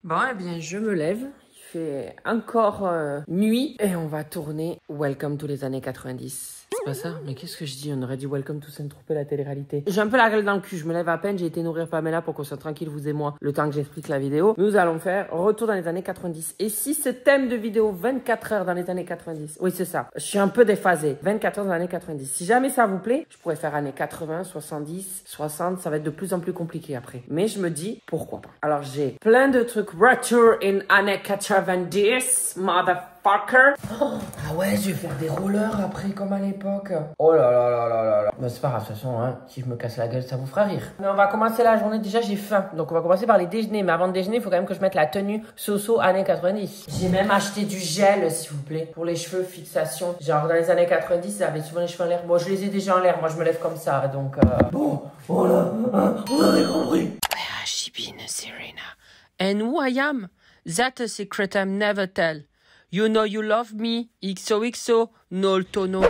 Bon, eh bien, je me lève. Il fait encore nuit et on va tourner Welcome to les années 90. C'est pas ça? Mais qu'est-ce que je dis? On aurait dit Welcome to Saint-Tropez, la télé-réalité. J'ai un peu la gueule dans le cul. Je me lève à peine. J'ai été nourrir Pamela pour qu'on soit tranquille, vous et moi, le temps que j'explique la vidéo. Nous allons faire retour dans les années 90. Et si ce thème de vidéo 24 heures dans les années 90, oui, c'est ça. Je suis un peu déphasée. 24 heures dans les années 90. Si jamais ça vous plaît, je pourrais faire années 80, 70, 60. Ça va être de plus en plus compliqué après. Mais je me dis, pourquoi pas? Alors, j'ai plein de trucs. Retour in années 90, motherfucker. Ah ouais, je vais faire des rollers après, comme à l'époque. Oh là là là là là là. Mais c'est pas grave, de toute façon, hein, si je me casse la gueule, ça vous fera rire. Mais on va commencer la journée. Déjà, j'ai faim. Donc, on va commencer par les déjeuners. Mais avant de déjeuner, il faut quand même que je mette la tenue Soso années 90. J'ai même acheté du gel, s'il vous plaît, pour les cheveux, fixation. Genre, dans les années 90, j'avais souvent les cheveux en l'air. Bon, je les ai déjà en l'air. Moi, je me lève comme ça. Donc, bon, voilà. On avait compris. Where has she been, Serena? And who I am? That's a secret I'm never tell. You know you love me, XOXO, no tono.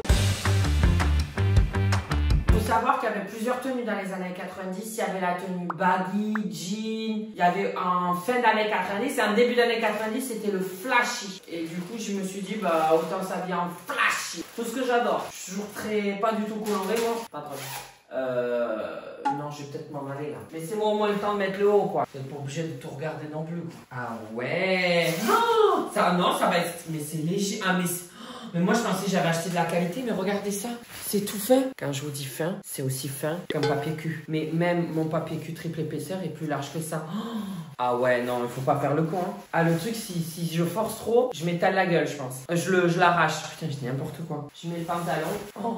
Faut savoir qu'il y avait plusieurs tenues dans les années 90. Il y avait la tenue baggy, jean. Il y avait en fin d'année 90 et en début d'année 90, c'était le flashy. Et du coup, je me suis dit, bah, autant s'habiller en flashy. Tout ce que j'adore. Je suis toujours pas du tout coloré, moi. Pas trop. Non, je vais peut-être m'en aller là. Laissez-moi au moins le temps de mettre le haut, quoi. Vous n'êtes pas obligé de tout regarder non plus, quoi. Ah ouais. Oh, ça, non, ça va être. Mais c'est léger. Ah, mais moi, je pensais que j'avais acheté de la qualité, mais regardez ça. C'est tout fin. Quand je vous dis fin, c'est aussi fin qu'un papier cul. Mais même mon papier cul triple épaisseur est plus large que ça. Oh. Ah ouais, non, il faut pas faire le con. Hein. Ah, le truc, si je force trop, je m'étale la gueule, je pense. Je l'arrache. Putain, je dis n'importe quoi. Je mets le pantalon.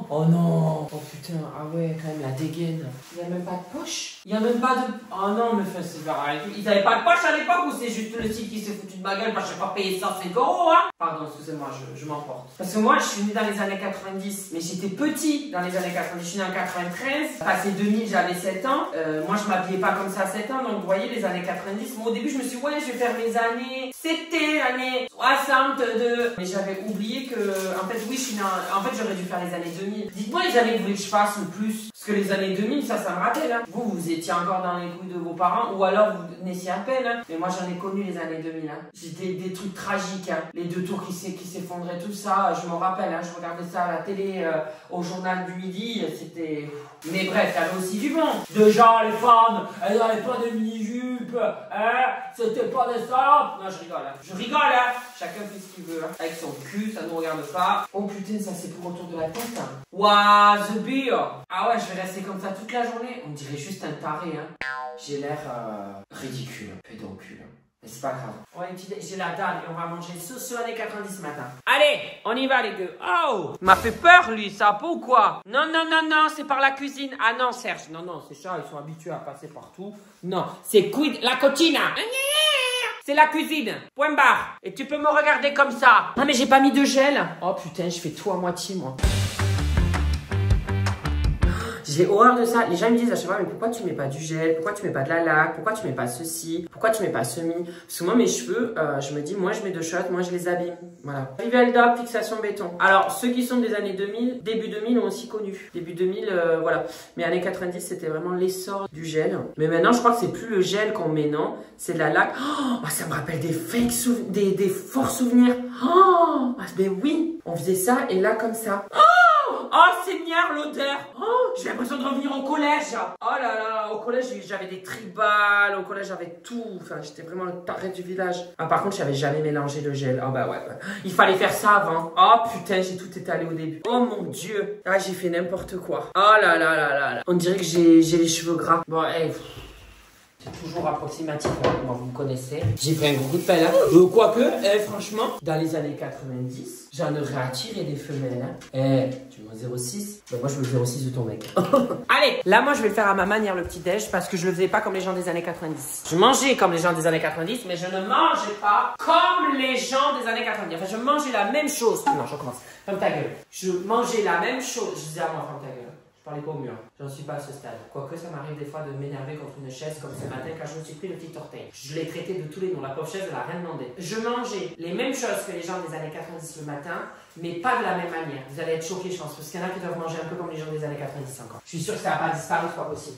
Oh non. Oh putain, ah ouais, quand même, la dégaine. Il n'y a même pas de poche. Il n'y a même pas de... Oh non, mais c'est pareil. Ils n'avaient pas de poche à l'époque ou c'est juste le type qui s'est foutu de ma gueule parce que je n'ai pas payé 105 €, hein? Pardon, excusez-moi, je m'emporte. Parce que moi, je suis née dans les années 90, mais j'étais petit dans les années 90. Je suis née en 93. Passé 2000, j'avais 7 ans. Moi, je m'habillais pas comme ça à 7 ans. Donc, vous voyez, les années 90. Moi, au début, je me suis dit, ouais, je vais faire mes années. C'était années 62. Mais j'avais oublié que, en fait, oui, je suis née en fait, j'aurais dû faire les années 2000. Dites-moi les années que vous voulez que je fasse le plus. Parce que les années 2000, ça me rappelle. Hein. Vous étiez encore dans les couilles de vos parents. Ou alors, vous naissiez à peine. Hein. Mais moi, j'en ai connu les années 2000. Hein. C'était des trucs tragiques. Hein. Les deux tours qui s'effondraient, tout ça. Je me rappelle. Hein, je regardais ça à la télé, au journal du midi. C'était... Mais bref, il y avait aussi du bon. Déjà, les femmes, elles n'avaient pas de mini-jupe. Hein. C'était pas des salopes. Non, je rigole. Hein. Je rigole. Hein. Chacun fait ce qu'il veut. Hein. Avec son cul, ça ne nous regarde pas. Oh putain, ça c'est pour autour de la tête. Hein. Wow, the beer. Ah ouais, je vais rester comme ça toute la journée. On dirait juste un taré. Hein. J'ai l'air ridicule, pédoncule. Mais c'est pas grave. Ouais, j'ai la dalle et on va manger sur années 90 matin. Allez, on y va les deux. Oh, il m'a fait peur lui, ça pas ou quoi? Non, non, non, non, c'est par la cuisine. Ah non, Serge, non, non, ces chats, ils sont habitués à passer partout. Non, c'est la cocina. C'est la cuisine. Point barre. Et tu peux me regarder comme ça. Ah mais j'ai pas mis de gel. Oh putain, je fais tout à moitié moi. J'ai horreur de ça. Les gens me disent à chaque fois, mais pourquoi tu mets pas du gel? Pourquoi tu mets pas de la laque? Pourquoi tu mets pas ceci? Pourquoi tu mets pas semi? Parce que moi, mes cheveux, je me dis, moi, je mets de shots, moi, je les abîme. Voilà. Rivel Dop, fixation béton. Alors, ceux qui sont des années 2000, début 2000 ont aussi connu. Début 2000, voilà. Mais années 90, c'était vraiment l'essor du gel. Mais maintenant, je crois que c'est plus le gel qu'on met, non? C'est de la laque. Oh, ça me rappelle des fake souvenirs, des forts souvenirs. Oh, ben oui, on faisait ça et là, comme ça. Oh Seigneur, l'odeur. Oh, j'ai l'impression de revenir au collège. Oh là là, au collège j'avais des tribales, au collège j'avais tout. Enfin, j'étais vraiment le taré du village. Ah, par contre, j'avais jamais mélangé le gel. Ah bah ouais. Il fallait faire ça avant. Oh putain, j'ai tout étalé au début. Oh mon Dieu. Ah, j'ai fait n'importe quoi. Oh là là là là là. On dirait que j'ai les cheveux gras. Bon, hey. C'est toujours approximatif, hein. Moi vous me connaissez. J'ai fait un gros coup de pelle, hein. Quoique, franchement, dans les années 90, j'en aurais attiré des femelles. Hein. Tu veux 0,6? Ben moi je veux 0,6 de ton mec. Allez, là moi je vais le faire à ma manière le petit déj parce que je le faisais pas comme les gens des années 90. Je mangeais comme les gens des années 90, mais je ne mangeais pas comme les gens des années 90. Enfin, je mangeais la même chose. Non, je recommence. Ferme ta gueule. Je mangeais la même chose. Je disais à moi, ferme ta gueule. Je parlais pas au mur. J'en suis pas à ce stade. Quoique ça m'arrive des fois de m'énerver contre une chaise comme ce matin quand je me suis pris le petit orteil. Je l'ai traité de tous les noms. La pauvre chaise, elle a rien demandé. Je mangeais les mêmes choses que les gens des années 90 le matin, mais pas de la même manière. Vous allez être choqués, je pense, parce qu'il y en a qui doivent manger un peu comme les gens des années 90 encore. Je suis sûre que ça n'a pas disparu, c'est pas possible.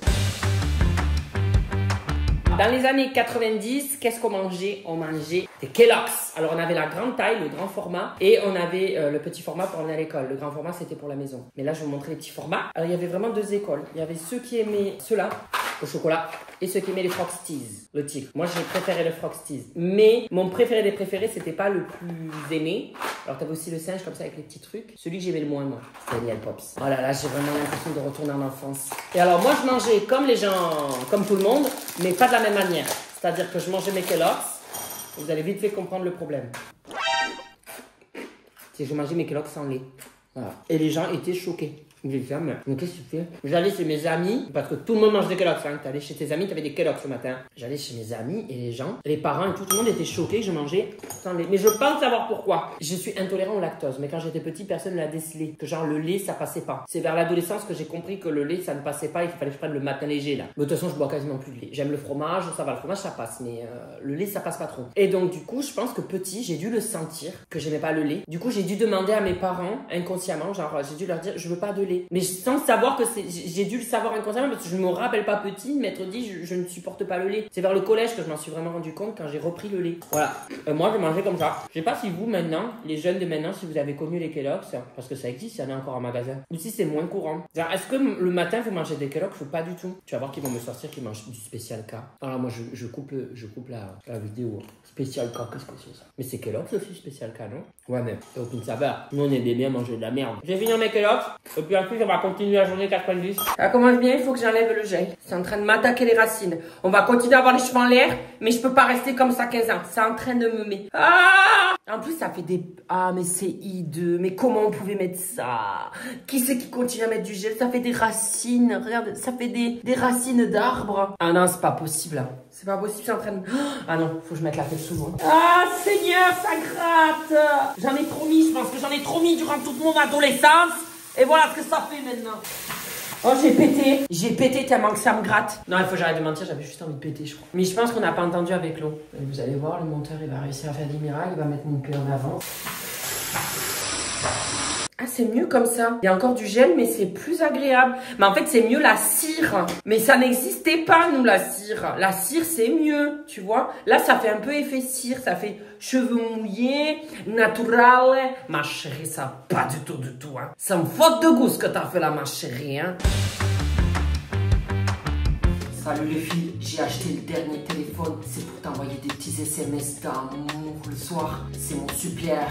dans les années 90, qu'est-ce qu'on mangeait? On mangeait des Kellogg's. Alors, on avait la grande taille, le grand format, et on avait le petit format pour aller à l'école. Le grand format, c'était pour la maison. Mais là, je vais vous montrer les petits formats. Alors, il y avait vraiment deux écoles. Il y avait ceux qui aimaient ceux-là, au chocolat, et ceux qui aimaient les Frosties, le tigre. Moi, j'ai préféré le Frosties. Mais mon préféré des préférés, c'était pas le plus aimé. Alors, t'avais aussi le singe comme ça avec les petits trucs. Celui que j'aimais le moins, moi, c'était les Pops. Oh là là, j'ai vraiment l'impression de retourner en enfance. Et alors, moi, je mangeais comme les gens, comme tout le monde, mais pas de la même manière. C'est-à-dire que je mangeais mes Kellogg's. Vous allez vite fait comprendre le problème. C'est que je mangeais mes Kellogg's sans lait. Voilà. Et les gens étaient choqués. J'ai dit, mais qu'est-ce que tu fais? J'allais chez mes amis, parce que tout le monde mange des Kellogg's. Hein. T'allais chez tes amis, t'avais des Kellogg's ce matin. J'allais chez mes amis et les gens, les parents et tout le monde était choqué que je mangeais sans lait. Mais je pense savoir pourquoi. Je suis intolérant au lactose, mais quand j'étais petit, personne ne l'a décelé. Que genre le lait, ça passait pas. C'est vers l'adolescence que j'ai compris que le lait, ça ne passait pas et qu'il fallait que je prenne le matin léger là. Mais de toute façon, je bois quasiment plus de lait. J'aime le fromage, ça va, le fromage ça passe, mais le lait, ça passe pas trop. Et donc du coup, je pense que petit, j'ai dû le sentir, que j'aimais pas le lait. Du coup, j'ai dû demander à mes parents, inconsciemment, genre j'ai dû leur dire, je veux pas de lait. Mais sans savoir que j'ai dû le savoir inconsciemment parce que je me rappelle pas petit m'être dit je ne supporte pas le lait. C'est vers le collège que je m'en suis vraiment rendu compte quand j'ai repris le lait. Voilà. Moi je mangeais comme ça. Je sais pas si vous maintenant, les jeunes de maintenant, si vous avez connu les Kellogg's, parce que ça existe, il y en a encore en magasin. Ou si c'est moins courant. Est-ce que le matin vous mangez des Kellogg's ou pas du tout? Tu vas voir qu'ils vont me sortir qu'ils mangent du spécial K. Alors moi je coupe la vidéo. Spécial K, qu'est-ce que c'est ça? Mais c'est Kellogg's aussi spécial K, non? Ouais mais t'as aucune saveur. Nous on est des bien manger de la merde. J'ai fini mes Kellogg's et puis ensuite on va continuer la journée 90. Ça commence bien, il faut que j'enlève le gel. C'est en train de m'attaquer les racines. On va continuer à avoir les cheveux en l'air, mais je peux pas rester comme ça 15 ans. C'est en train de me mettre. Ah! En plus, ça fait des... Ah, mais c'est hideux. Mais comment on pouvait mettre ça? Qui c'est qui continue à mettre du gel? Ça fait des racines. Regarde, ça fait des racines d'arbres. Ah non, c'est pas possible, là. C'est pas possible, c'est en train de... Ah non, faut que je mette la tête souvent. Ah, Seigneur, ça gratte. J'en ai trop mis, je pense que j'en ai trop mis durant toute mon adolescence. Et voilà ce que ça fait maintenant. Oh, j'ai pété tellement que ça me gratte. Non, il faut que j'arrête de mentir, j'avais juste envie de péter, je crois. Mais je pense qu'on n'a pas entendu avec l'eau. Vous allez voir, le monteur, il va réussir à faire des miracles, il va mettre mon cœur en avant. Ah, c'est mieux comme ça. Il y a encore du gel, mais c'est plus agréable. Mais en fait, c'est mieux la cire. Mais ça n'existait pas, nous, la cire. La cire, c'est mieux, tu vois. Là, ça fait un peu effet cire. Ça fait cheveux mouillés, naturel. Ma chérie, ça pas du tout, hein. Ça me faute de goût ce que t'as fait là, ma chérie, hein. Salut les filles, j'ai acheté le dernier téléphone. C'est pour t'envoyer des petits SMS d'amour le soir. C'est mon super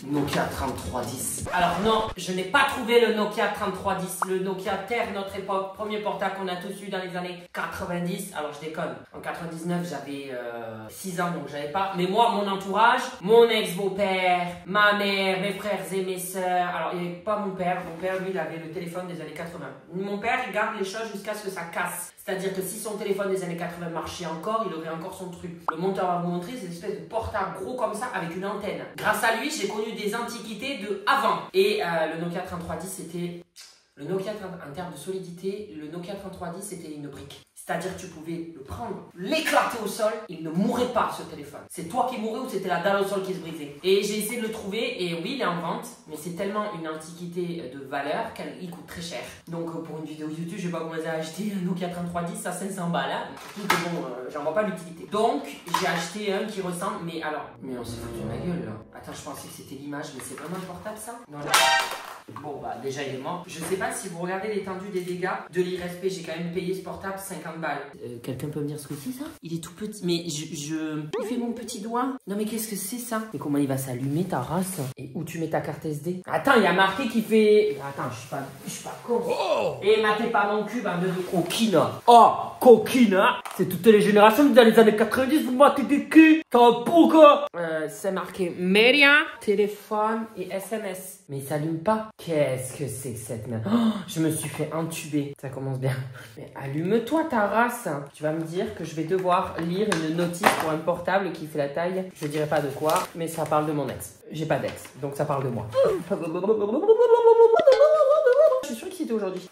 Nokia 3310. Alors non, je n'ai pas trouvé le Nokia 3310. Le Nokia Terre, notre époque, premier portable qu'on a tous eu dans les années 90. Alors je déconne, en 99 j'avais 6 ans donc j'avais pas. Mais moi, mon entourage, mon ex-beau-père, ma mère, mes frères et mes sœurs. Alors il n'y avait pas mon père lui il avait le téléphone des années 80. Mon père il garde les choses jusqu'à ce que ça casse. C'est-à-dire que si son téléphone des années 80 marchait encore, il aurait encore son truc. Le monteur va vous montrer, c'est une espèce de portable gros comme ça avec une antenne. Grâce à lui, j'ai connu des antiquités de avant. Et le Nokia 3310, c'était... Le Nokia, en termes de solidité, le Nokia 3310, c'était une brique. C'est-à-dire que tu pouvais le prendre, l'éclater au sol, il ne mourrait pas ce téléphone. C'est toi qui mourrais ou c'était la dalle au sol qui se brisait. Et j'ai essayé de le trouver et oui, il est en vente, mais c'est tellement une antiquité de valeur qu'il coûte très cher. Donc pour une vidéo YouTube, je vais pas commencer à acheter un Nokia 3310 à 500 balles. Hein. Tout bon, j'en vois pas l'utilité. Donc j'ai acheté un qui ressemble, mais alors... Mais on s'est foutu de ma gueule là. Attends, je pensais que c'était l'image, mais c'est vraiment un portable ça? Non, là. Bon bah déjà il est mort. Je sais pas si vous regardez l'étendue des dégâts de l'IRSP, j'ai quand même payé ce portable 50 balles. Quelqu'un peut me dire ce que c'est ça? Il est tout petit, mais il fait mon petit doigt. Non mais qu'est-ce que c'est ça? Et comment il va s'allumer ta race? Et où tu mets ta carte SD? Attends, il y a marqué qui fait... Attends, je suis pas con. Oh et matez pas mon cul, bande de coquine. Oh, coquine. C'est toutes les générations dans les années 90, vous matez des culs. T'as un pourquoi? C'est marqué Media, téléphone et SMS. Mais il s'allume pas. Qu'est-ce que c'est que cette merde? Oh, je me suis fait entuber. Ça commence bien. Mais allume-toi ta race. Tu vas me dire que je vais devoir lire une notice pour un portable qui fait la taille. Je dirais pas de quoi, mais ça parle de mon ex. J'ai pas d'ex, donc ça parle de moi. Je suis sûre qu'il était aujourd'hui.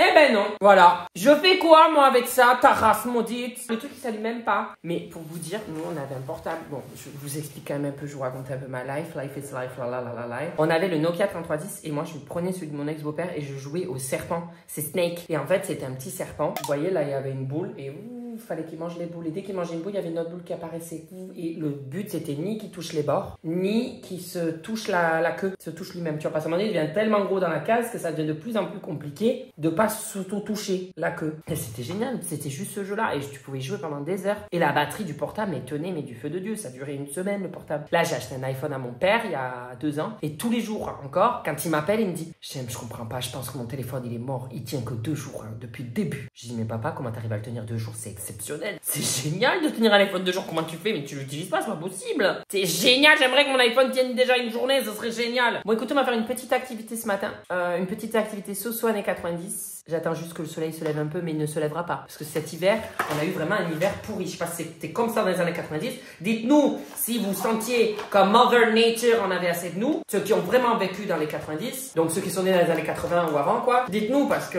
Eh ben non, voilà. Je fais quoi moi avec ça, ta race maudite? Le truc il s'allume même pas. Mais pour vous dire, nous on avait un portable. Bon, je vous explique quand même un peu, je vous raconte un peu ma life. Life is life, la la la la la. On avait le Nokia 3310 et moi je prenais celui de mon ex-beau-père et je jouais au serpent. C'est Snake. Et en fait c'était un petit serpent. Vous voyez là il y avait une boule et il fallait qu'il mange les boules. Et dès qu'il mangeait une boule, il y avait une autre boule qui apparaissait. Et le but, c'était ni qu'il touche les bords, ni qu'il se touche la queue, se touche lui-même. Tu vois, parce qu'à un moment donné, il devient tellement gros dans la case que ça devient de plus en plus compliqué de pas s'auto-toucher la queue. Et c'était génial, c'était juste ce jeu-là. Et tu pouvais jouer pendant des heures. Et la batterie du portable, elle tenait, mais du feu de Dieu. Ça durait une semaine, le portable. Là, j'ai acheté un iPhone à mon père il y a 2 ans. Et tous les jours encore, quand il m'appelle, il me dit, je comprends pas, je pense que mon téléphone, il est mort. Il tient que 2 jours, hein, depuis le début. Je dis, mais papa, comment t'arrives à le tenir 2 jours? C'est exceptionnel. C'est génial de tenir un iPhone 2 jours. Comment tu fais? Mais tu l'utilises pas, c'est pas possible. C'est génial. J'aimerais que mon iPhone tienne déjà une journée. Ce serait génial. Bon, écoutez, on va faire une petite activité ce matin. Une petite activité so-so années 90. J'attends juste que le soleil se lève un peu, mais il ne se lèvera pas. Parce que cet hiver, on a eu vraiment un hiver pourri. Je sais pas si c'était comme ça dans les années 90. Dites-nous si vous sentiez comme Mother Nature en avait assez de nous. Ceux qui ont vraiment vécu dans les 90. Donc ceux qui sont nés dans les années 80 ou avant, quoi. Dites-nous parce que...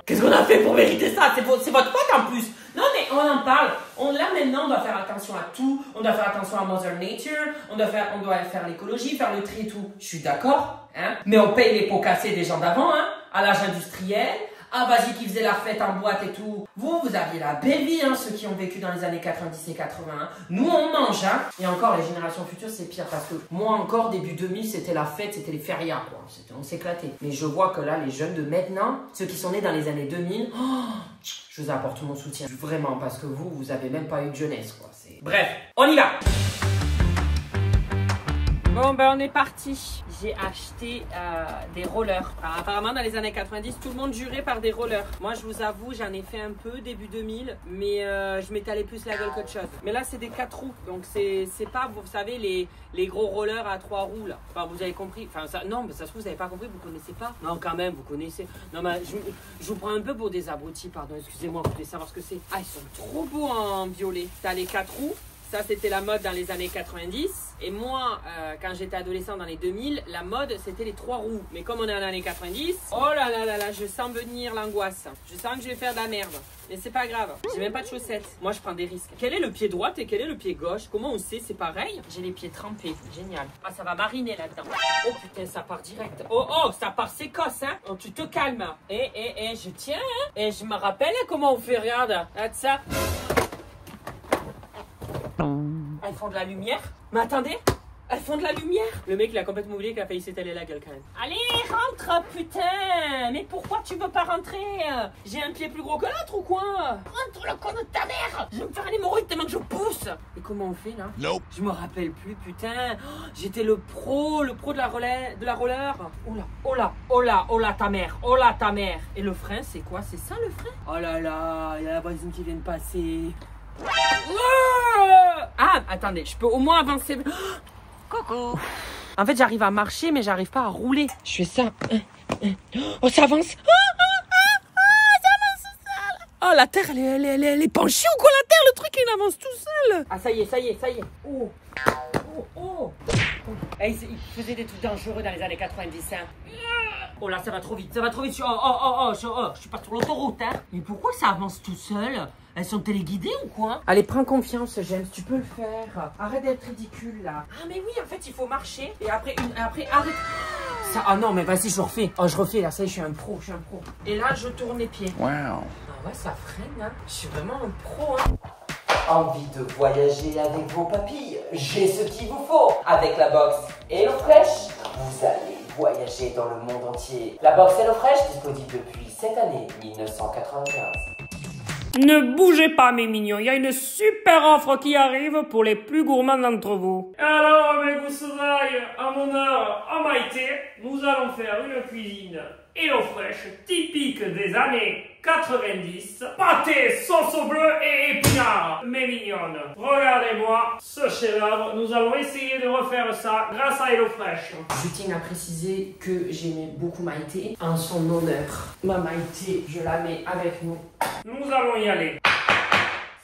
Qu'est-ce qu'on a fait pour mériter ça? C'est votre faute en plus. Non mais on en parle. Là maintenant, on doit faire attention à tout. On doit faire attention à Mother Nature. On doit faire l'écologie, faire le tri et tout. Je suis d'accord, hein. Mais on paye les pots cassés des gens d'avant, hein. À l'âge industriel. Ah, vas-y, qui faisait la fête en boîte et tout. Vous aviez la belle vie, hein, ceux qui ont vécu dans les années 90 et 80. Hein. Nous, on mange, hein. Et encore, les générations futures, c'est pire. Parce que moi, encore, début 2000, c'était la fête, c'était les férias, quoi. On s'éclatait. Mais je vois que là, les jeunes de maintenant, ceux qui sont nés dans les années 2000, je vous apporte tout mon soutien. Vraiment, parce que vous avez même pas eu de jeunesse, quoi. Bref, on y va. Bon, ben on est parti. J'ai acheté des rollers. Alors, apparemment, dans les années 90, tout le monde jurait par des rollers. Moi, je vous avoue, j'en ai fait un peu début 2000, mais je m'étalais plus la gueule qu'autre chose. Mais là, c'est des 4 roues. Donc, c'est pas, vous savez, les gros rollers à 3 roues, là. Enfin, vous avez compris. Enfin, ça, non, mais ça se trouve, vous n'avez pas compris, vous connaissez pas. Non, quand même, vous connaissez. Non, mais je vous prends un peu pour des abrutis, pardon. Excusez-moi, vous voulez savoir ce que c'est. Ah, ils sont trop beaux en violet. T'as les 4 roues. Ça, c'était la mode dans les années 90. Et moi, quand j'étais adolescent dans les 2000, la mode, c'était les 3 roues. Mais comme on est dans les années 90, oh là là là là, je sens venir l'angoisse. Je sens que je vais faire de la merde. Mais c'est pas grave, j'ai même pas de chaussettes. Moi, je prends des risques. Quel est le pied droit et quel est le pied gauche? Comment on sait? C'est pareil? J'ai les pieds trempés, génial. Ah, ça va mariner là-dedans. Oh putain, ça part direct. Oh, oh, ça part sécosse, hein. Oh, tu te calmes. Je tiens, hein. Et je me rappelle comment on fait, regarde. Regarde ça. Elles font de la lumière. Mais attendez, elles font de la lumière. Le mec, il a complètement oublié qu'il a failli s'étaler la gueule quand même. Allez, rentre, putain. Mais pourquoi tu veux pas rentrer? J'ai un pied plus gros que l'autre ou quoi? Rentre le con de ta mère. Je vais me faire un hémorroïde tellement que je pousse. Et comment on fait là? Nope. Je me rappelle plus, putain. Oh, j'étais le pro de la roller. Oh là, oh là, oh là, oh là ta mère. Oh là ta mère. Et le frein, c'est quoi? C'est ça le frein? Oh là là, il y a la voisine qui vient de passer. Ah, attendez, je peux au moins avancer. Coucou. En fait, j'arrive à marcher, mais j'arrive pas à rouler. Je fais ça. Oh, ça avance. Ça avance tout seul. Oh, la terre, elle est penchée ou quoi, la terre? Le truc, il avance tout seul. Ah, ça y est. Oh. Il faisait des trucs dangereux dans les années 90, hein. Oh là, ça va trop vite. Oh, je suis pas sur l'autoroute, hein. Mais pourquoi ça avance tout seul? Elles sont téléguidées ou quoi? Allez, prends confiance, James, tu peux le faire. Arrête d'être ridicule, là. Ah, mais oui, en fait, il faut marcher. Et après, arrête. Ça, ah non, mais vas-y, je refais. Oh, je refais, là, ça y est, je suis un pro. Et là, je tourne les pieds. Wow. Ah ouais, ça freine, hein. Je suis vraiment un pro, hein. Envie de voyager avec vos papilles? J'ai ce qu'il vous faut. Avec la box HelloFresh, vous allez voyager dans le monde entier. La box HelloFresh, disponible depuis cette année 1995. Ne bougez pas mes mignons, il y a une super offre qui arrive pour les plus gourmands d'entre vous. Alors mes goussevailles, en mon honneur, en Maïté, nous allons faire une cuisine HelloFresh typique des années 90. Pâté, sauce au bleu et épinards, mes mignonnes. Regardez-moi ce chef-d'œuvre, nous allons essayer de refaire ça grâce à HelloFresh. Je tiens à préciser que j'aimais beaucoup Maïté en son honneur. Ma Maïté, je la mets avec nous. Nous allons y aller.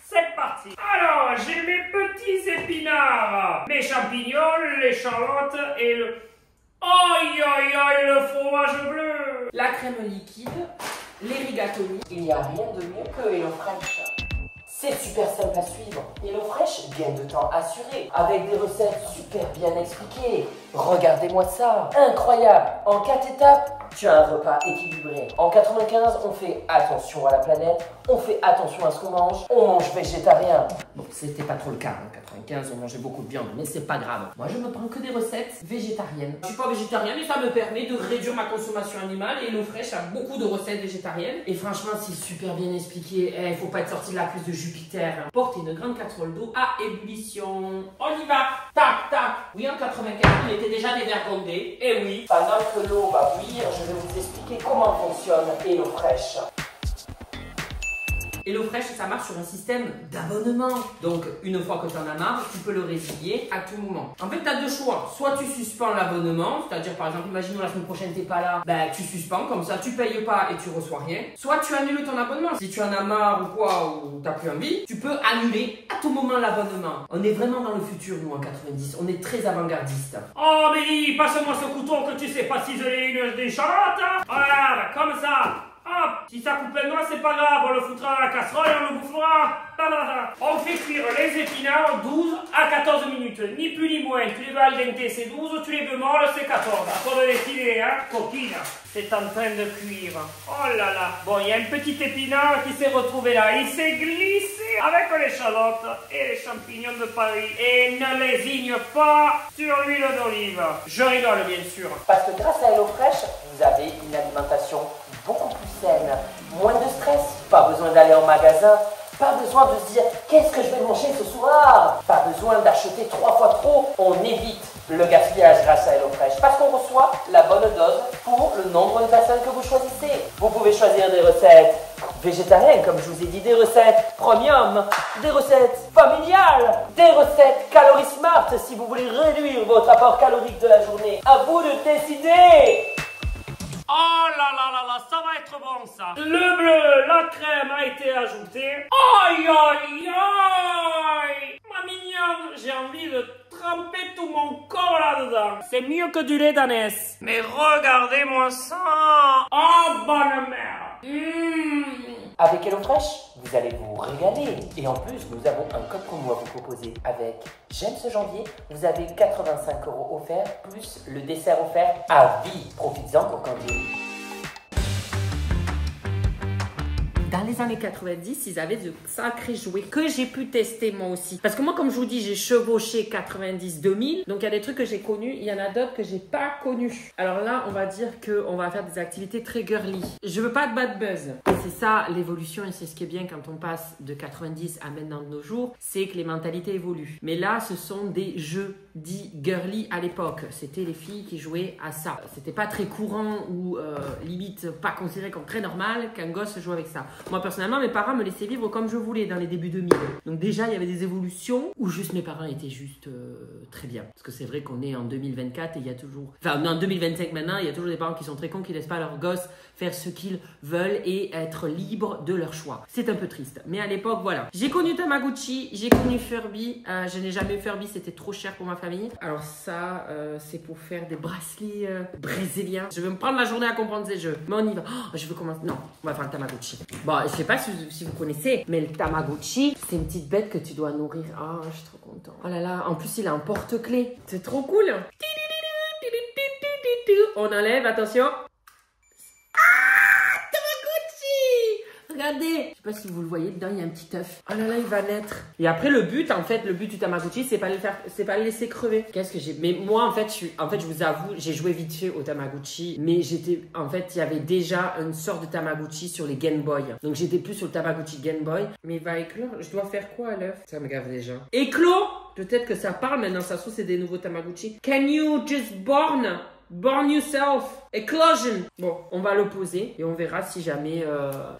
C'est parti. Alors, j'ai mes petits épinards, mes champignons, les charlottes et le... Aïe, le fromage bleu. La crème liquide, les rigatoni. Il n'y a rien de mieux que HelloFresh. C'est super simple à suivre. HelloFresh, gain de temps assuré, avec des recettes super bien expliquées. Regardez-moi ça, incroyable. En 4 étapes, tu as un repas équilibré. En 95, on fait attention à la planète, on fait attention à ce qu'on mange, on mange végétarien. Bon, c'était pas trop le cas. En 95, on mangeait beaucoup de viande, mais c'est pas grave. Moi, je me prends que des recettes végétariennes. Je suis pas végétarien, mais ça me permet de réduire ma consommation animale. Et HelloFresh a beaucoup de recettes végétariennes. Et franchement, c'est super bien expliqué. Il faut pas être sorti de la cuisse de Jupiter. Portez une grande casserole d'eau à ébullition. On y va. Tac, tac. Oui, en 95, on était déjà dévergondés. Et oui. Pendant que l'eau va bouillir, je vais vous expliquer comment fonctionne HelloFresh. HelloFresh, ça marche sur un système d'abonnement. Donc, une fois que tu en as marre, tu peux le résilier à tout moment. En fait, tu as deux choix. Soit tu suspends l'abonnement, c'est-à-dire par exemple, imaginons la semaine prochaine, t'es pas là, ben tu suspends, comme ça tu payes pas et tu reçois rien. Soit tu annules ton abonnement. Si tu en as marre ou quoi, ou t'as plus envie, tu peux annuler à tout moment l'abonnement. On est vraiment dans le futur, nous, en 90. On est très avant-gardiste. Oh, mais passe-moi ce couteau que tu sais pas ciseler des charlottes. Voilà, comme ça. Hop, si ça coupe les noix, c'est pas grave, on le foutra dans la casserole et on le bouffera. On fait cuire les épinards 12 à 14 minutes, ni plus ni moins. Tu les veux al dente, c'est 12, tu les veux molles, c'est 14. À toi de décider, hein, coquine. C'est en train de cuire. Oh là là. Bon, il y a un petit épinard qui s'est retrouvé là. Il s'est glissé avec les échalotes et les champignons de Paris. Et ne lésigne pas sur l'huile d'olive. Je rigole, bien sûr. Parce que grâce à HelloFresh, vous avez une alimentation beaucoup plus saine, moins de stress, pas besoin d'aller en magasin, pas besoin de se dire qu'est-ce que je vais manger ce soir, pas besoin d'acheter 3 fois trop, on évite le gaspillage grâce à HelloFresh parce qu'on reçoit la bonne dose pour le nombre de personnes que vous choisissez. Vous pouvez choisir des recettes végétariennes, comme je vous ai dit, des recettes premium, des recettes familiales, des recettes calories smart si vous voulez réduire votre apport calorique de la journée. À vous de décider. Oh là là là là, ça va être bon ça. Le bleu, la crème a été ajoutée. Aïe aïe aïe. Ma mignonne, j'ai envie de tremper tout mon corps là-dedans. C'est mieux que du lait d'ânesse. Mais regardez-moi ça. Oh bonne mère. Avec HelloFresh, vous allez vous régaler. Et en plus, nous avons un code promo à vous proposer. Avec J'aime ce janvier, vous avez 85 € offerts, plus le dessert offert à vie. Profites-en pour conduire. Dans les années 90, ils avaient de sacrés jouets que j'ai pu tester moi aussi. Parce que moi, comme je vous dis, j'ai chevauché 90-2000. Donc, il y a des trucs que j'ai connus. Il y en a d'autres que j'ai pas connus. Alors là, on va dire qu'on va faire des activités très girly. Je veux pas de bad buzz. C'est ça l'évolution et c'est ce qui est bien quand on passe de 90 à maintenant de nos jours. C'est que les mentalités évoluent. Mais là, ce sont des jeux dits girly à l'époque. C'était les filles qui jouaient à ça. C'était pas très courant ou limite pas considéré comme très normal qu'un gosse joue avec ça. Moi, personnellement, mes parents me laissaient vivre comme je voulais dans les débuts 2000. Donc déjà, il y avait des évolutions où juste mes parents étaient juste très bien. Parce que c'est vrai qu'on est en 2024 et il y a toujours... Enfin, on est en 2025 maintenant, il y a toujours des parents qui sont très cons, qui laissent pas leurs gosses faire ce qu'ils veulent et être libres de leur choix. C'est un peu triste. Mais à l'époque, voilà. J'ai connu Tamagotchi, j'ai connu Furby. Je n'ai jamais eu Furby, c'était trop cher pour ma famille. Alors ça, c'est pour faire des bracelets brésiliens. Je vais me prendre la journée à comprendre ces jeux. Mais on y va. Oh, je veux commencer... Non, on va faire le Tamagotchi. Bon, je sais pas si vous connaissez, mais le Tamagotchi, c'est une petite bête que tu dois nourrir. Ah, je suis trop content. Oh là là, en plus, il a un porte-clés. C'est trop cool. On enlève, attention. Regardez, je sais pas si vous le voyez, dedans il y a un petit œuf. Oh là là, il va naître. Et après le but du Tamagotchi, c'est pas le laisser crever. Qu'est-ce que j'ai... Mais moi en fait, je vous avoue, j'ai joué vite fait au Tamagotchi, mais il y avait déjà une sorte de Tamagotchi sur les Game Boy. Donc j'étais plus sur le Tamagotchi Game Boy. Mais il va éclore. Je dois faire quoi à l'œuf? Ça me gave déjà. Éclos. Peut-être que ça parle maintenant. Ça se trouve c'est des nouveaux Tamagotchi. Can you just born yourself. Eclosion. Bon, on va le poser et on verra si jamais...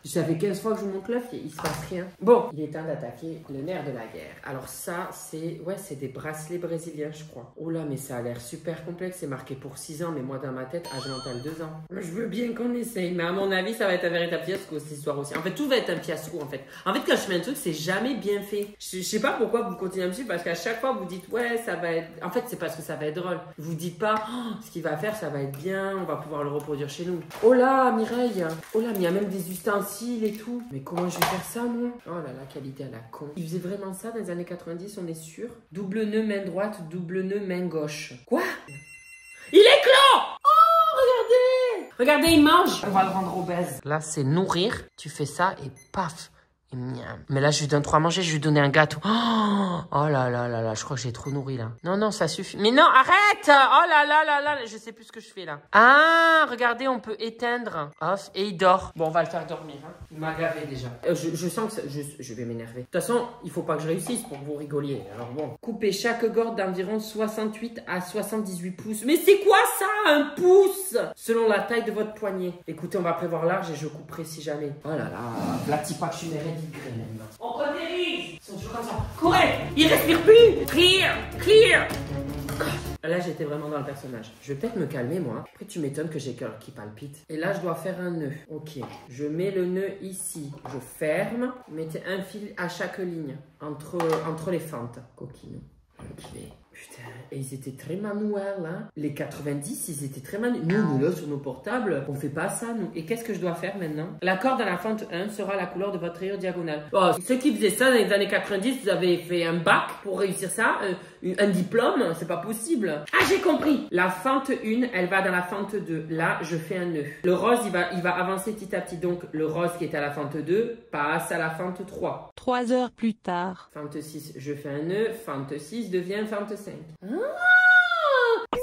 Ça fait 15 fois que je vous montre l'œuf, il se passe rien. Bon, il est temps d'attaquer le nerf de la guerre. Alors ça, c'est... Ouais, c'est des bracelets brésiliens, je crois. Oh là, mais ça a l'air super complexe. C'est marqué pour 6 ans, mais moi, dans ma tête, âge mental 2 ans. Je veux bien qu'on essaye, mais à mon avis, ça va être un véritable fiasco, cette histoire aussi. En fait, tout va être un fiasco, en fait. En fait, quand je fais un truc, c'est jamais bien fait. Je sais pas pourquoi vous continuez à me suivre, parce qu'à chaque fois, vous dites, ouais, ça va être... En fait, c'est parce que ça va être drôle. Vous dites pas, oh, ce qu'il va faire, ça va être bien, on va pouvoir le reproduire chez nous. Oh là, Mireille. Oh là, mais il y a même des ustensiles et tout. Mais comment je vais faire ça, moi? Oh là là, qualité à la con. Ils faisaient vraiment ça dans les années 90, on est sûr? Double nœud main droite, double nœud main gauche. Quoi? Il est clos! Oh, regardez! Regardez, il mange. On va le rendre obèse. Là, c'est nourrir. Tu fais ça et paf. Et miam. Mais là, je lui donne trop à manger. Je lui donnais un gâteau. Oh là là là là. Je crois que j'ai trop nourri là. Non, non, ça suffit. Mais non, arrête. Oh là là là là. Je sais plus ce que je fais là. Ah, regardez, on peut éteindre. Off. Et il dort. Bon, on va le faire dormir. Hein. Il m'a gavé déjà. Je sens que je vais m'énerver. De toute façon, il faut pas que je réussisse pour que vous rigoliez. Alors bon. Couper chaque gorge d'environ 68 à 78 pouces. Mais c'est quoi ça, un pouce? Selon la taille de votre poignet. Écoutez, on va prévoir large et je couperai si jamais. Oh là là. La petite pas que je suis on retérise. Ils sont toujours comme ça. Courez. Il respire plus. Clear. Clear. Là, j'étais vraiment dans le personnage. Je vais peut-être me calmer, moi. Après, tu m'étonnes que j'ai le cœur qui palpite. Et là, je dois faire un nœud. Ok. Je mets le nœud ici. Je ferme. Mettez un fil à chaque ligne. Entre les fentes. Coquine. Ok. Putain, et ils étaient très manuels, hein. Les 90, ils étaient très manuels. Nous, là, sur nos portables, on fait pas ça, nous. Et qu'est-ce que je dois faire maintenant? La corde à la fente 1 sera la couleur de votre rayure diagonale. Oh, ceux qui faisaient ça dans les années 90, vous avez fait un bac pour réussir ça, un diplôme, c'est pas possible. Ah, j'ai compris. La fente 1, elle va dans la fente 2. Là, je fais un nœud. Le rose, il va avancer petit à petit. Donc, le rose qui est à la fente 2 passe à la fente 3. 3 heures plus tard. Fente 6, je fais un nœud. Fente 6 devient fente 5.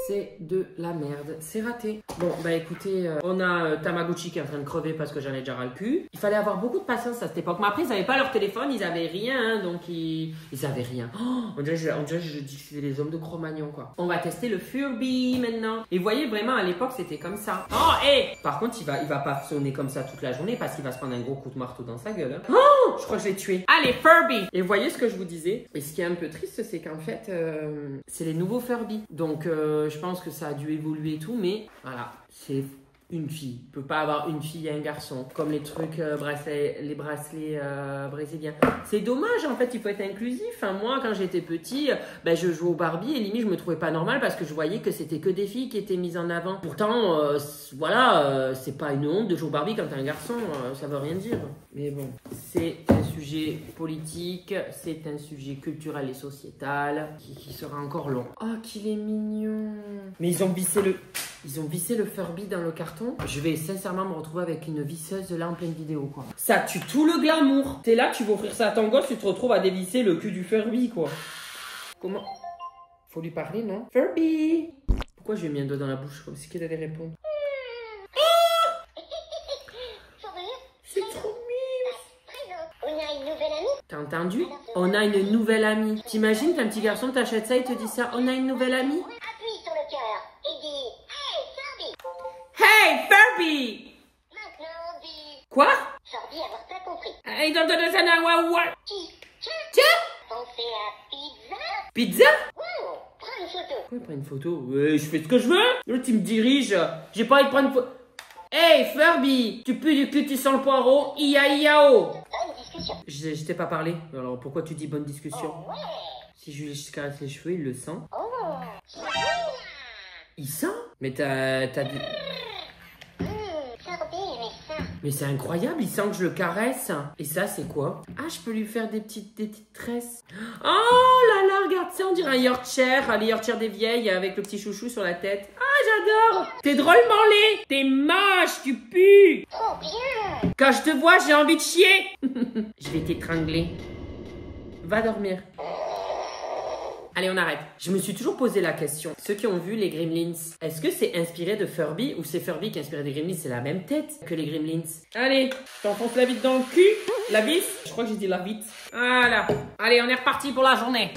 C'est de la merde, c'est raté. Bon, bah écoutez, on a Tamagotchi qui est en train de crever parce que j'en ai déjà ras le cul. Il fallait avoir beaucoup de patience à cette époque. Mais après, ils n'avaient pas leur téléphone, ils avaient rien, hein, donc ils avaient rien. Oh, on dirait que je dis que c'était les hommes de Cro-Magnon, quoi. On va tester le Furby maintenant. Et vous voyez, vraiment, à l'époque, c'était comme ça. Oh, et par contre, il va pas sonner comme ça toute la journée parce qu'il va se prendre un gros coup de marteau dans sa gueule. Hein. Oh, je crois que je l'ai tué. Allez, Furby. Et vous voyez ce que je vous disais? Et ce qui est un peu triste, c'est qu'en fait, c'est les nouveaux Furby. Donc, je pense que ça a dû évoluer et tout, mais voilà, c'est une fille. Il peut pas avoir une fille et un garçon. Comme les trucs, les bracelets brésiliens. C'est dommage, en fait, il faut être inclusif. Enfin, moi, quand j'étais petit, ben, je jouais au Barbie et limite, je me trouvais pas normal parce que je voyais que c'était que des filles qui étaient mises en avant. Pourtant, voilà, c'est pas une honte de jouer au Barbie quand t'es un garçon. Ça veut rien dire. Mais bon, c'est un sujet politique, c'est un sujet culturel et sociétal qui sera encore long. Oh, qu'il est mignon. Mais ils ont vissé le Furby dans le carton. Je vais sincèrement me retrouver avec une visseuse là en pleine vidéo, quoi. Ça tue tout le glamour. T'es là, tu veux offrir ça à ton gosse, tu te retrouves à dévisser le cul du Furby, quoi. Comment? Faut lui parler, non? Furby! Pourquoi je lui ai mis un doigt dans la bouche comme si qu'elle allait répondre? C'est trop mignon! On a une nouvelle amie. T'as entendu? On a une nouvelle amie. T'imagines qu'un petit garçon t'achète ça et te dit ça? On a une nouvelle amie? Appuie sur le cœur et dis Hey Furby. Hey Furby! Maintenant dis Quoi? Furby avoir pas compris. Hey, dans un waouh. Tiens! Pensez à pizza. Pizza? Wow, prends une photo. Pourquoi prendre une photo? Ouais, je fais ce que je veux. Là, tu me diriges. J'ai pas envie de prendre une photo. Hey Furby! Tu pues du cul, tu sens le poireau. Ia-ia-o! Bonne discussion. Je t'ai pas parlé. Alors pourquoi tu dis bonne discussion? Ouais. Si je lui caresse les cheveux, il le sent. Oh. Il sent? Mais t'as dit... Furby, mais ça. Mais c'est incroyable, il sent que je le caresse. Et ça, c'est quoi? Ah, je peux lui faire des petites tresses. Oh là là, regarde ça, on dirait un Yorkshire. Les Yorkshire des vieilles avec le petit chouchou sur la tête. Ah, j'adore. T'es drôlement laid. T'es moche, tu pues. Trop bien. Quand je te vois, j'ai envie de chier. Je vais t'étrangler. Va dormir. Allez, on arrête. Je me suis toujours posé la question. Ceux qui ont vu les Gremlins, est-ce que c'est inspiré de Furby ou c'est Furby qui est inspiré des Gremlins? C'est la même tête que les Gremlins. Allez, je t'enfonce la bite dans le cul. La vis? Je crois que j'ai dit la bite. Voilà. Allez, on est reparti pour la journée.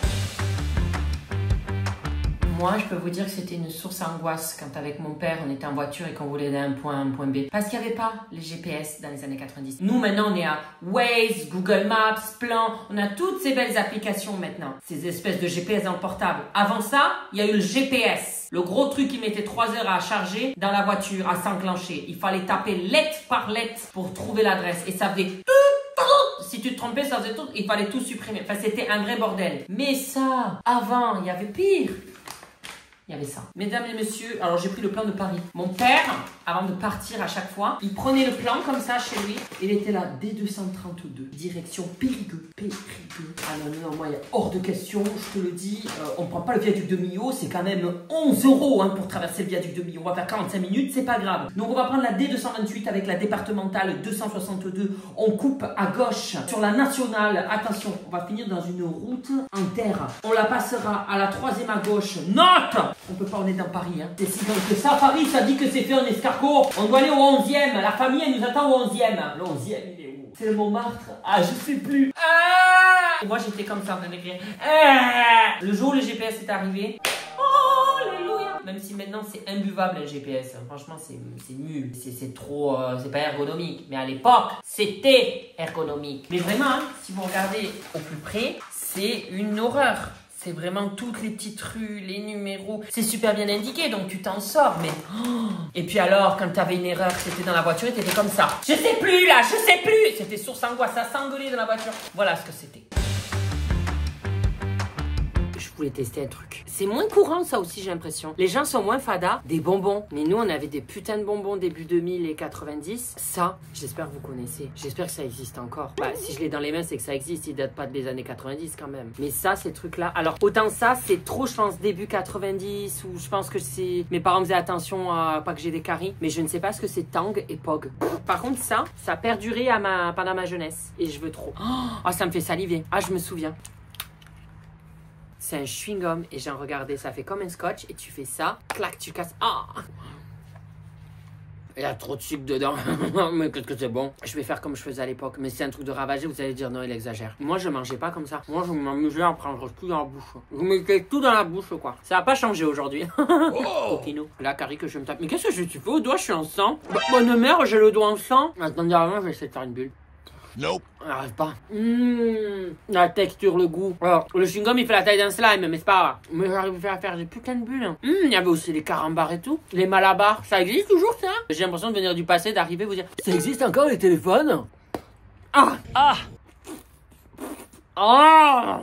Moi, je peux vous dire que c'était une source d'angoisse quand avec mon père, on était en voiture et qu'on voulait aller d'un point A à un point B. Parce qu'il n'y avait pas les GPS dans les années 90. Nous, maintenant, on est à Waze, Google Maps, Plan. On a toutes ces belles applications maintenant. Ces espèces de GPS dans le portable. Avant ça, il y a eu le GPS. Le gros truc qui mettait 3 heures à charger dans la voiture, à s'enclencher. Il fallait taper lettre par lettre pour trouver l'adresse. Et ça faisait... Si tu te trompais, ça faisait tout. Il fallait tout supprimer. Enfin, c'était un vrai bordel. Mais ça, avant, il y avait pire. Il y avait ça. Mesdames et messieurs, alors j'ai pris le plan de Paris. Mon père, avant de partir à chaque fois, il prenait le plan comme ça chez lui. Il était là, D232, direction Périgueux. Ah non, moi, il y a hors de question, je te le dis. On ne prend pas le viaduc de Millau, c'est quand même 11 € hein, pour traverser le viaduc de Millau. On va faire 45 minutes, c'est pas grave. Donc on va prendre la D228 avec la départementale 262. On coupe à gauche sur la nationale. Attention, on va finir dans une route en terre. On la passera à la 3e à gauche. Note! On peut pas, on est dans Paris. Hein. C'est si donc que ça, Paris, ça dit que c'est fait un escargot. On doit aller au 11e. La famille, elle nous attend au 11e. Le 11e, il est où? C'est le Montmartre. Ah, je sais plus. Ah! Moi, j'étais comme ça en train d'écrire. Ah! Le jour où le GPS est arrivé. Oh, alléluia. Même si maintenant, c'est imbuvable, un GPS. Franchement, c'est nul. C'est trop... c'est pas ergonomique. Mais à l'époque, c'était ergonomique. Mais vraiment, hein, si vous regardez au plus près, c'est une horreur. C'est vraiment toutes les petites rues, les numéros. C'est super bien indiqué, donc tu t'en sors, mais... Oh. Et puis alors, quand t'avais une erreur, c'était dans la voiture et t'étais comme ça. Je sais plus, là, je sais plus. C'était source angoisse, ça s'engueulait dans la voiture. Voilà ce que c'était. Je voulais tester un truc. C'est moins courant, ça aussi, j'ai l'impression. Les gens sont moins fada. Des bonbons. Mais nous, on avait des putains de bonbons début 2000 et 90. Ça, j'espère que vous connaissez. J'espère que ça existe encore. Bah, si je l'ai dans les mains, c'est que ça existe. Il date pas des années 90 quand même. Mais ça, ces trucs-là. Alors, autant ça, c'est trop, je pense, début 90. Ou je pense que c'est... Mes parents faisaient attention à pas que j'ai des caries. Mais je ne sais pas ce que c'est Tang et Pog. Par contre, ça a perduré pendant ma jeunesse. Et je veux trop. Oh, ça me fait saliver. Ah, je me souviens. C'est un chewing-gum et j'en regardais, ça fait comme un scotch et tu fais ça, clac, tu casses. Ah! Il y a trop de sucre dedans. Mais qu'est-ce que c'est bon. Je vais faire comme je faisais à l'époque. Mais c'est un truc de ravager, vous allez dire non, il exagère. Moi, je mangeais pas comme ça. Moi, je m'amusais à prendre tout dans la bouche. Vous mettez tout dans la bouche, quoi. Ça a pas changé aujourd'hui. Oh! Coquino. La carie que je me tape. Mais qu'est-ce que tu fais au doigt? Je suis en sang. Bonne mère, j'ai le doigt en sang. Attendez, avant, je vais essayer de faire une bulle. Nope. J'arrive pas. La texture, le goût. Alors, le chewing-gum, il fait la taille d'un slime, mais c'est pas grave. Mais j'arrive à faire des putains de bulles. Il y avait aussi les carambars et tout. Les malabars. Ça existe toujours, ça? J'ai l'impression de venir du passé, d'arriver, vous dire ça existe encore, les téléphones? Ah! Ah! Ah!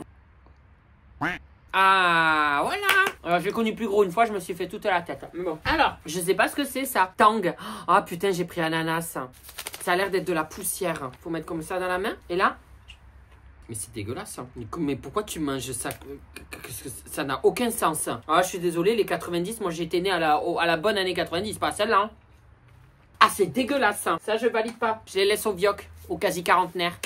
Ah, voilà. Alors, j'ai connu plus gros une fois, je me suis fait toute la tête. Mais bon. Alors, je sais pas ce que c'est, ça. Tang. Ah, putain, j'ai pris ananas. Ça a l'air d'être de la poussière. Faut mettre comme ça dans la main. Et là? Mais c'est dégueulasse. Hein. Mais pourquoi tu manges ça? Ça n'a aucun sens. Ah, je suis désolée, les 90, moi j'étais née à la bonne année 90, pas celle-là. Hein. Ah, c'est dégueulasse. Hein. Ça, je valide pas. Je les laisse au vioc, au quasi-quarantenaire.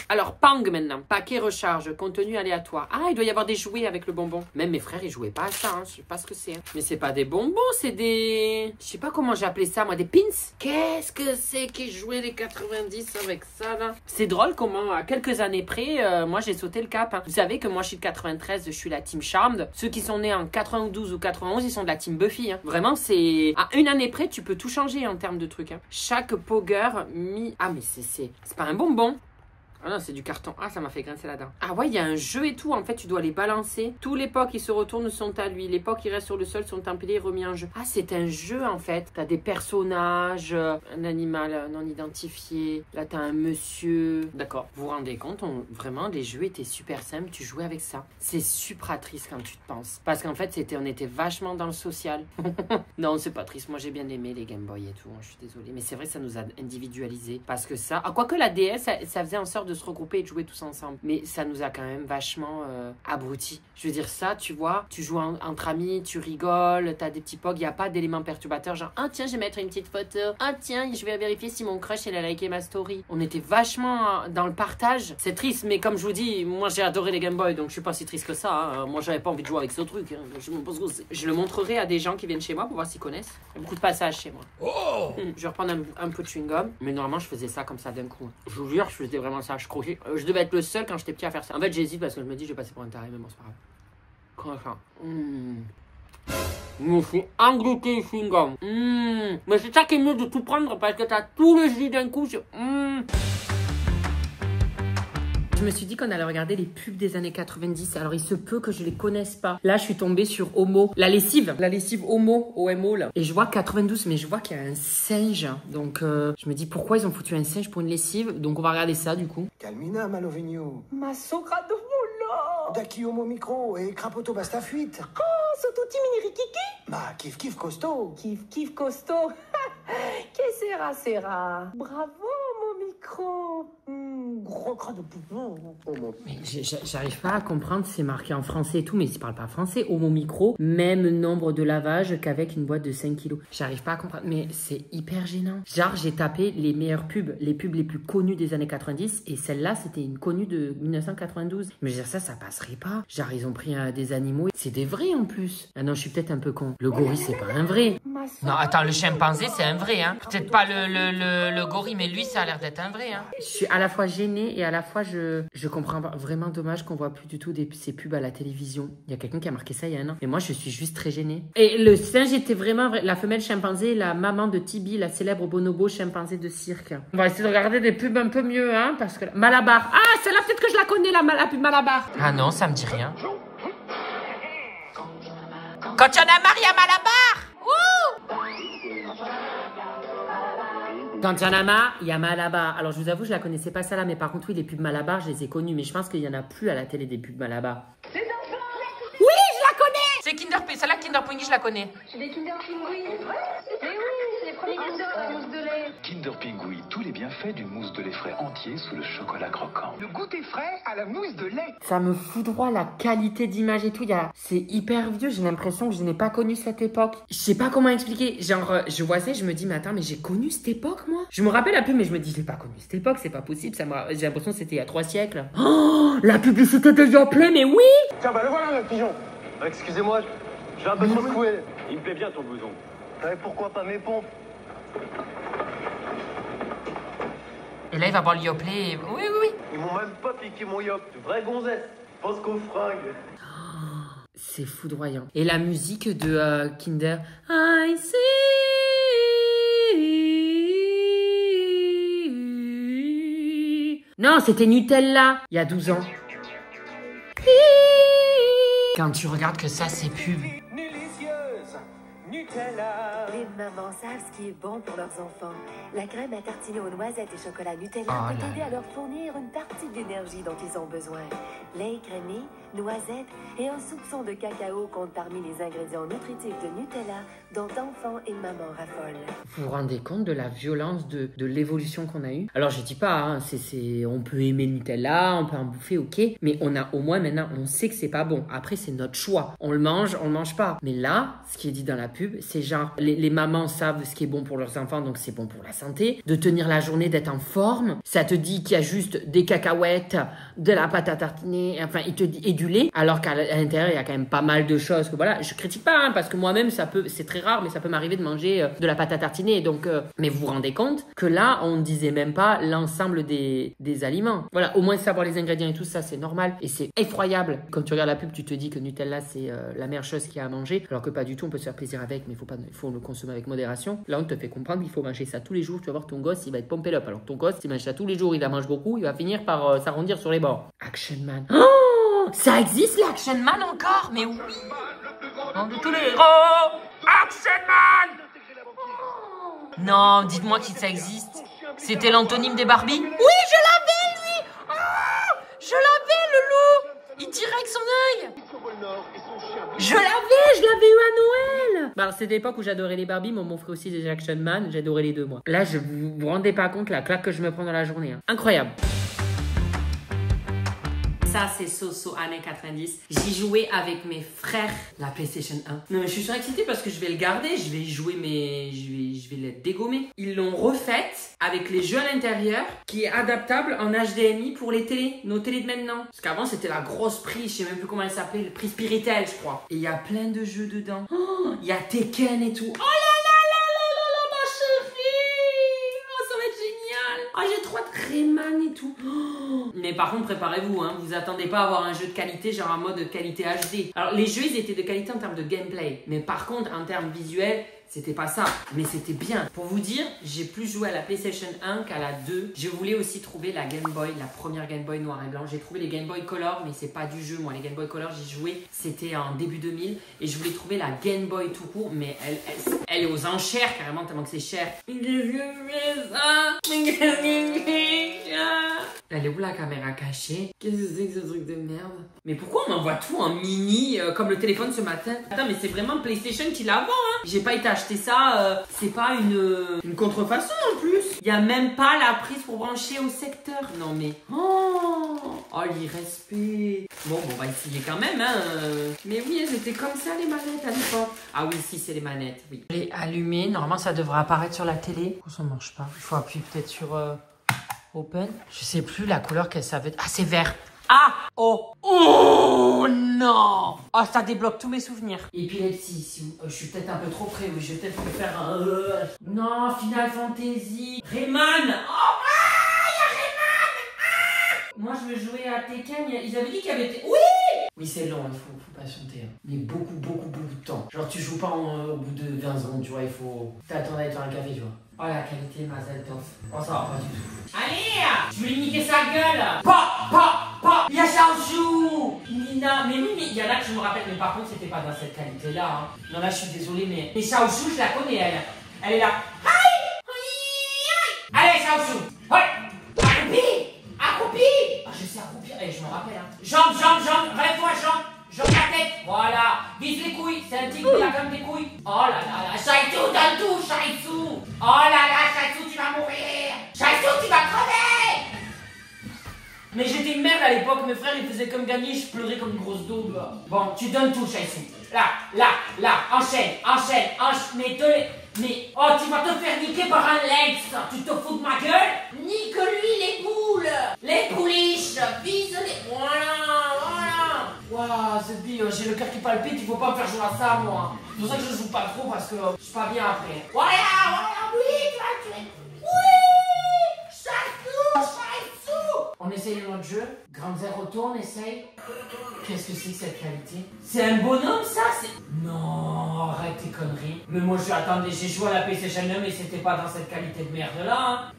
Alors, Pang maintenant. Paquet recharge, contenu aléatoire. Ah, il doit y avoir des jouets avec le bonbon. Même mes frères, ils jouaient pas à ça. Hein. Je sais pas ce que c'est. Hein. Mais c'est pas des bonbons, c'est des... Je sais pas comment j'ai appelé ça, moi. Des pins. Qu'est-ce que c'est qui jouait les 90 avec ça, là? C'est drôle comment, à quelques années près, moi, j'ai sauté le cap. Hein. Vous savez que moi, je suis de 93, je suis la team Charmed. Ceux qui sont nés en 92 ou 91, ils sont de la team Buffy. Hein. Vraiment, c'est... À une année près, tu peux tout changer en termes de trucs. Hein. Chaque poger mis... Ah, mais c'est pas un bonbon. Ah non, c'est du carton. Ah, ça m'a fait grincer la dent. Ah ouais, il y a un jeu et tout. En fait, tu dois les balancer. Tous les pocs qui se retournent sont à lui. Les pocs qui restent sur le sol sont empilés et remis en jeu. Ah, c'est un jeu, en fait. T'as des personnages, un animal non identifié. Là, t'as un monsieur. D'accord. Vous vous rendez compte, vraiment, les jeux étaient super simples. Tu jouais avec ça. C'est super triste quand tu te penses. Parce qu'en fait, on était vachement dans le social. Non, c'est pas triste. Moi, j'ai bien aimé les Game Boy et tout. Je suis désolée. Mais c'est vrai, ça nous a individualisé. Parce que ça... Ah, quoique la DS, ça faisait en sorte de se regrouper et de jouer tous ensemble. Mais ça nous a quand même vachement abrutis. Je veux dire, ça, tu vois, tu joues entre amis, tu rigoles, t'as des petits pogs, il n'y a pas d'éléments perturbateurs, genre, ah tiens, je vais mettre une petite photo, ah tiens, je vais vérifier si mon crush, il a liké ma story. On était vachement dans le partage. C'est triste, mais comme je vous dis, moi, j'ai adoré les Game Boy, donc je suis pas si triste que ça. Hein. Moi, j'avais pas envie de jouer avec ce truc. Hein. Je le montrerai à des gens qui viennent chez moi pour voir s'ils connaissent. Il y a beaucoup de passages chez moi. Oh je vais reprendre un peu de chewing-gum, mais normalement, je faisais ça comme ça d'un coup. Je vous jure, je faisais vraiment ça. Je devais être le seul quand j'étais petit à faire ça. En fait, j'hésite parce que je me dis, je vais passer pour un taré, mais bon, c'est pas grave. Comment ça Je me suis englouté le chewing-gum. Mais c'est ça qui est mieux de tout prendre parce que t'as tous les jus d'un coup. Je me suis dit qu'on allait regarder les pubs des années 90. Alors, il se peut que je les connaisse pas. Là, je suis tombée sur Homo. La lessive Homo, OMO, là. Et je vois 92, mais je vois qu'il y a un singe. Donc, je me dis, pourquoi ils ont foutu un singe pour une lessive? Donc, on va regarder ça, du coup. Calmina, Malovigno. Ma sogra de moula. Daki Homo micro et crapoto basta fuite. Oh, surtout timini rikiki. Bah, kiff kiff costaud. Kiff costaud. Que sera. Bravo, mon micro. Gros crâne de poupon. Mais j'arrive pas à comprendre, c'est marqué en français et tout, mais ils parlent pas français. Homo micro, même nombre de lavage qu'avec une boîte de 5 kilos. J'arrive pas à comprendre, mais c'est hyper gênant. Genre, j'ai tapé les meilleures pubs, les pubs les plus connues des années 90, et celle-là, c'était une connue de 1992. Mais je veux dire, ça passerait pas. Genre, ils ont pris des animaux, c'est des vrais en plus. Ah non, je suis peut-être un peu con. Le gorille, c'est pas un vrai. Non, attends, le chimpanzé, c'est un vrai, hein. Peut-être pas le gorille, mais lui, ça a l'air d'être un vrai, hein. Je suis à la fois gênée et à la fois je comprends pas. Vraiment dommage qu'on voit plus du tout ces pubs à la télévision. Il y a quelqu'un qui a marqué ça il y a un an. Et moi, je suis juste très gênée. Et le singe était vraiment la femelle chimpanzé, la maman de Tibi, la célèbre bonobo chimpanzé de cirque. On va essayer de regarder des pubs un peu mieux, hein, parce que Malabar. Ah, celle-là, peut-être que je la connais, la pub Malabar. Ah non, ça me dit rien. Quand il y en a marre, il y a Malabar. Quand il y en a marre, il y a Malabar. Alors, je vous avoue, je la connaissais pas ça là, mais par contre, oui, les pubs Malabar, je les ai connues. Mais je pense qu'il y en a plus à la télé des pubs Malabar. Oui, je la connais. C'est Kinder Pingui, celle-là Kinder Pingui, je la connais. J'ai des Kinder Pingui. Mais oui, c'est les premiers Kinder à la mousse de lait. Kinder Pingui, tous les bienfaits d'une mousse de lait frais entier sous le chocolat croquant. Le goûter frais à la mousse de lait. Ça me foudroie la qualité d'image et tout. C'est hyper vieux. J'ai l'impression que je n'ai pas connu cette époque. Je sais pas comment expliquer. Genre, je vois ça et je me dis, mais attends, mais j'ai connu cette époque, moi. Je me rappelle un peu, mais je me dis, je l'ai pas connu cette époque. C'est pas possible. J'ai l'impression que c'était il y a 3 siècles. Oh, la publicité de Yoplait, mais oui. Tiens, bah le voilà, le pigeon. Excusez-moi, j'ai un peu trop secoué. Il me plaît bien ton blouson. Et pourquoi pas mes pompes? Et là, il va boire le Yoplait. Oui. Ils m'ont même pas piqué mon yop. Vraie gonzesse. Pense qu'aux fringues. C'est foudroyant. Et la musique de Kinder. I see. Non, c'était Nutella, il y a 12 ans. Quand tu regardes que ça, c'est pub. Délicieuse. Nutella. Les mamans savent ce qui est bon pour leurs enfants. La crème à tartiner aux noisettes et chocolat Nutella Oh peut là aider à leur fournir une partie de l'énergie dont ils ont besoin. Lait crémé, noisettes et un soupçon de cacao comptent parmi les ingrédients nutritifs de Nutella dont enfants et mamans raffolent. Vous vous rendez compte de la violence de l'évolution qu'on a eue? Alors je dis pas, hein, on peut aimer Nutella, on peut en bouffer, ok, mais on a au moins maintenant, on sait que c'est pas bon. Après c'est notre choix, on le mange pas. Mais là, ce qui est dit dans la pub, c'est genre les mamans savent ce qui est bon pour leurs enfants, donc c'est bon pour la santé. De tenir la journée, d'être en forme, ça te dit qu'il y a juste des cacahuètes, de la pâte à tartiner, enfin il te dit et du lait, alors qu'à l'intérieur il y a quand même pas mal de choses que voilà, je critique pas, hein, parce que moi-même c'est très rare, mais ça peut m'arriver de manger de la pâte à tartiner, donc mais vous vous rendez compte que là on ne disait même pas l'ensemble des aliments. Voilà, au moins savoir les ingrédients et tout ça, c'est normal et c'est effroyable. Quand tu regardes la pub, tu te dis que Nutella c'est la meilleure chose qu'il y a à manger, alors que pas du tout. On peut se faire plaisir avec, mais il faut le consommer avec modération. Là on te fait comprendre qu'il faut manger ça tous les jours. Tu vas voir ton gosse, il va être pompé up. Alors ton gosse, s'il mange ça tous les jours, il la mange beaucoup, il va finir par s'arrondir sur les bords. Action Man. Oh, ça existe l'Action Man encore? Mais oui. Nom de tous les héros, Action Man. Non, dites-moi que ça existe. C'était l'antonyme des Barbie? Oui, je l'avais, lui. Oh, je l'avais, le loup. Il tirait avec son œil. Je l'avais eu à Noël. Bah, c'était l'époque où j'adorais les Barbie, mais on m'offrait aussi des Action Man. J'adorais les deux, moi. Là, je vous rendez pas compte la claque que je me prends dans la journée. Hein. Incroyable. Ça, c'est Soso années 90. J'y jouais avec mes frères la PlayStation 1. Non, mais je suis surexcitée parce que je vais le garder. Je vais y jouer, mais je vais le dégommer. Ils l'ont refaite avec les jeux à l'intérieur qui est adaptable en HDMI pour les télés, nos télés de maintenant. Parce qu'avant, c'était la grosse prise. Je sais même plus comment elle s'appelait. Le prix Spiritel, je crois. Et il y a plein de jeux dedans. Oh, il y a Tekken et tout. Oh là là là là là là, ma chérie. Oh, ça va être génial. Oh, j'ai trop de Rayman et tout. Oh. Mais par contre, préparez-vous, hein. Vous attendez pas à avoir un jeu de qualité, genre en mode qualité HD. Alors, les jeux, ils étaient de qualité en termes de gameplay. Mais par contre, en termes visuels, c'était pas ça, mais c'était bien. Pour vous dire, j'ai plus joué à la PlayStation 1 qu'à la 2. Je voulais aussi trouver la Game Boy, la première Game Boy noir et blanc. J'ai trouvé les Game Boy Color, mais c'est pas du jeu. Moi, les Game Boy Color, j'y jouais, c'était en début 2000. Et je voulais trouver la Game Boy tout court, mais elle est aux enchères carrément, tellement que c'est cher. Elle est où la caméra cachée? Qu'est-ce que c'est que ce truc de merde? Mais pourquoi on m'envoie tout en mini, comme le téléphone ce matin? Attends, mais c'est vraiment PlayStation qui la vend, hein? J'ai pas été acheter ça, c'est pas une contrefaçon en plus. Il y a même pas la prise pour brancher au secteur. Non mais... Oh l'irrespect. Bon, on va essayer quand même, hein. Mais oui, elles étaient comme ça les manettes à l'époque. Ah oui, si, c'est les manettes, oui. Je l'ai allumé, normalement ça devrait apparaître sur la télé. Oh, ça marche pas. Il faut appuyer peut-être sur... Open. Je sais plus la couleur qu'elle savait. Ah, c'est vert. Ah! Oh! Oh non! Oh, ça débloque tous mes souvenirs. Épilepsie ici. Je suis peut-être un peu trop près. Oui, je vais peut-être me faire un... Non, Final Fantasy. Rayman! Oh, il y a Rayman! Moi, je veux jouer à Tekken. Ils avaient dit qu'il y avait... Oui! Oui, c'est long, il faut patienter. Hein. Mais beaucoup de temps. Genre, tu joues pas au bout de 20 secondes, tu vois, il faut... T'attends d'aller faire un café, tu vois. Oh, la qualité, ma Z-Toff. Oh, ça va pas du tout. Allez! Je vais lui niquer sa gueule! Pa! Il y a Xiaoxu! Nina! Mais oui, mais il y en a que je me rappelle, mais par contre, c'était pas dans cette qualité-là. Hein. Non, là, je suis désolée, mais Xiaoxu, je la connais, elle. Elle est là. Allez, Xiaoxu! Ouais! Accroupi! Ah, je sais accroupir, je me rappelle. Hein. Jambe, relève-toi, jambe la tête, voilà. Vise les couilles, c'est un tigre qui a comme des couilles. Oh là là, Shaizu, donne tout, Shaizu. Oh là là, Shaizu, tu vas mourir. Shaizu, tu vas crever. Mais j'étais une merde à l'époque, mes frères ils faisaient comme gagner, je pleurais comme une grosse daube. Bon, tu donnes tout, Shaizu. Là, enchaîne, mais, oh, tu vas te faire niquer par un Lex. Tu te fous de ma gueule? Nique-lui les boules, les pouliches, vise-les, voilà. Waouh, c'est bien, j'ai le cœur qui palpite, il faut pas me faire jouer à ça, moi. C'est pour ça que je joue pas trop, parce que je suis pas bien après. Voilà, oui, tu vas tuer. Oui, Shaizu. On essaye notre jeu. Grande Zero Tour, on essaye. Qu'est-ce que c'est que cette qualité? C'est un bonhomme, ça? Non, arrête tes conneries. Mais moi, attendez, j'ai joué à la PlayStation 1, mais c'était pas dans cette qualité de merde-là, hein.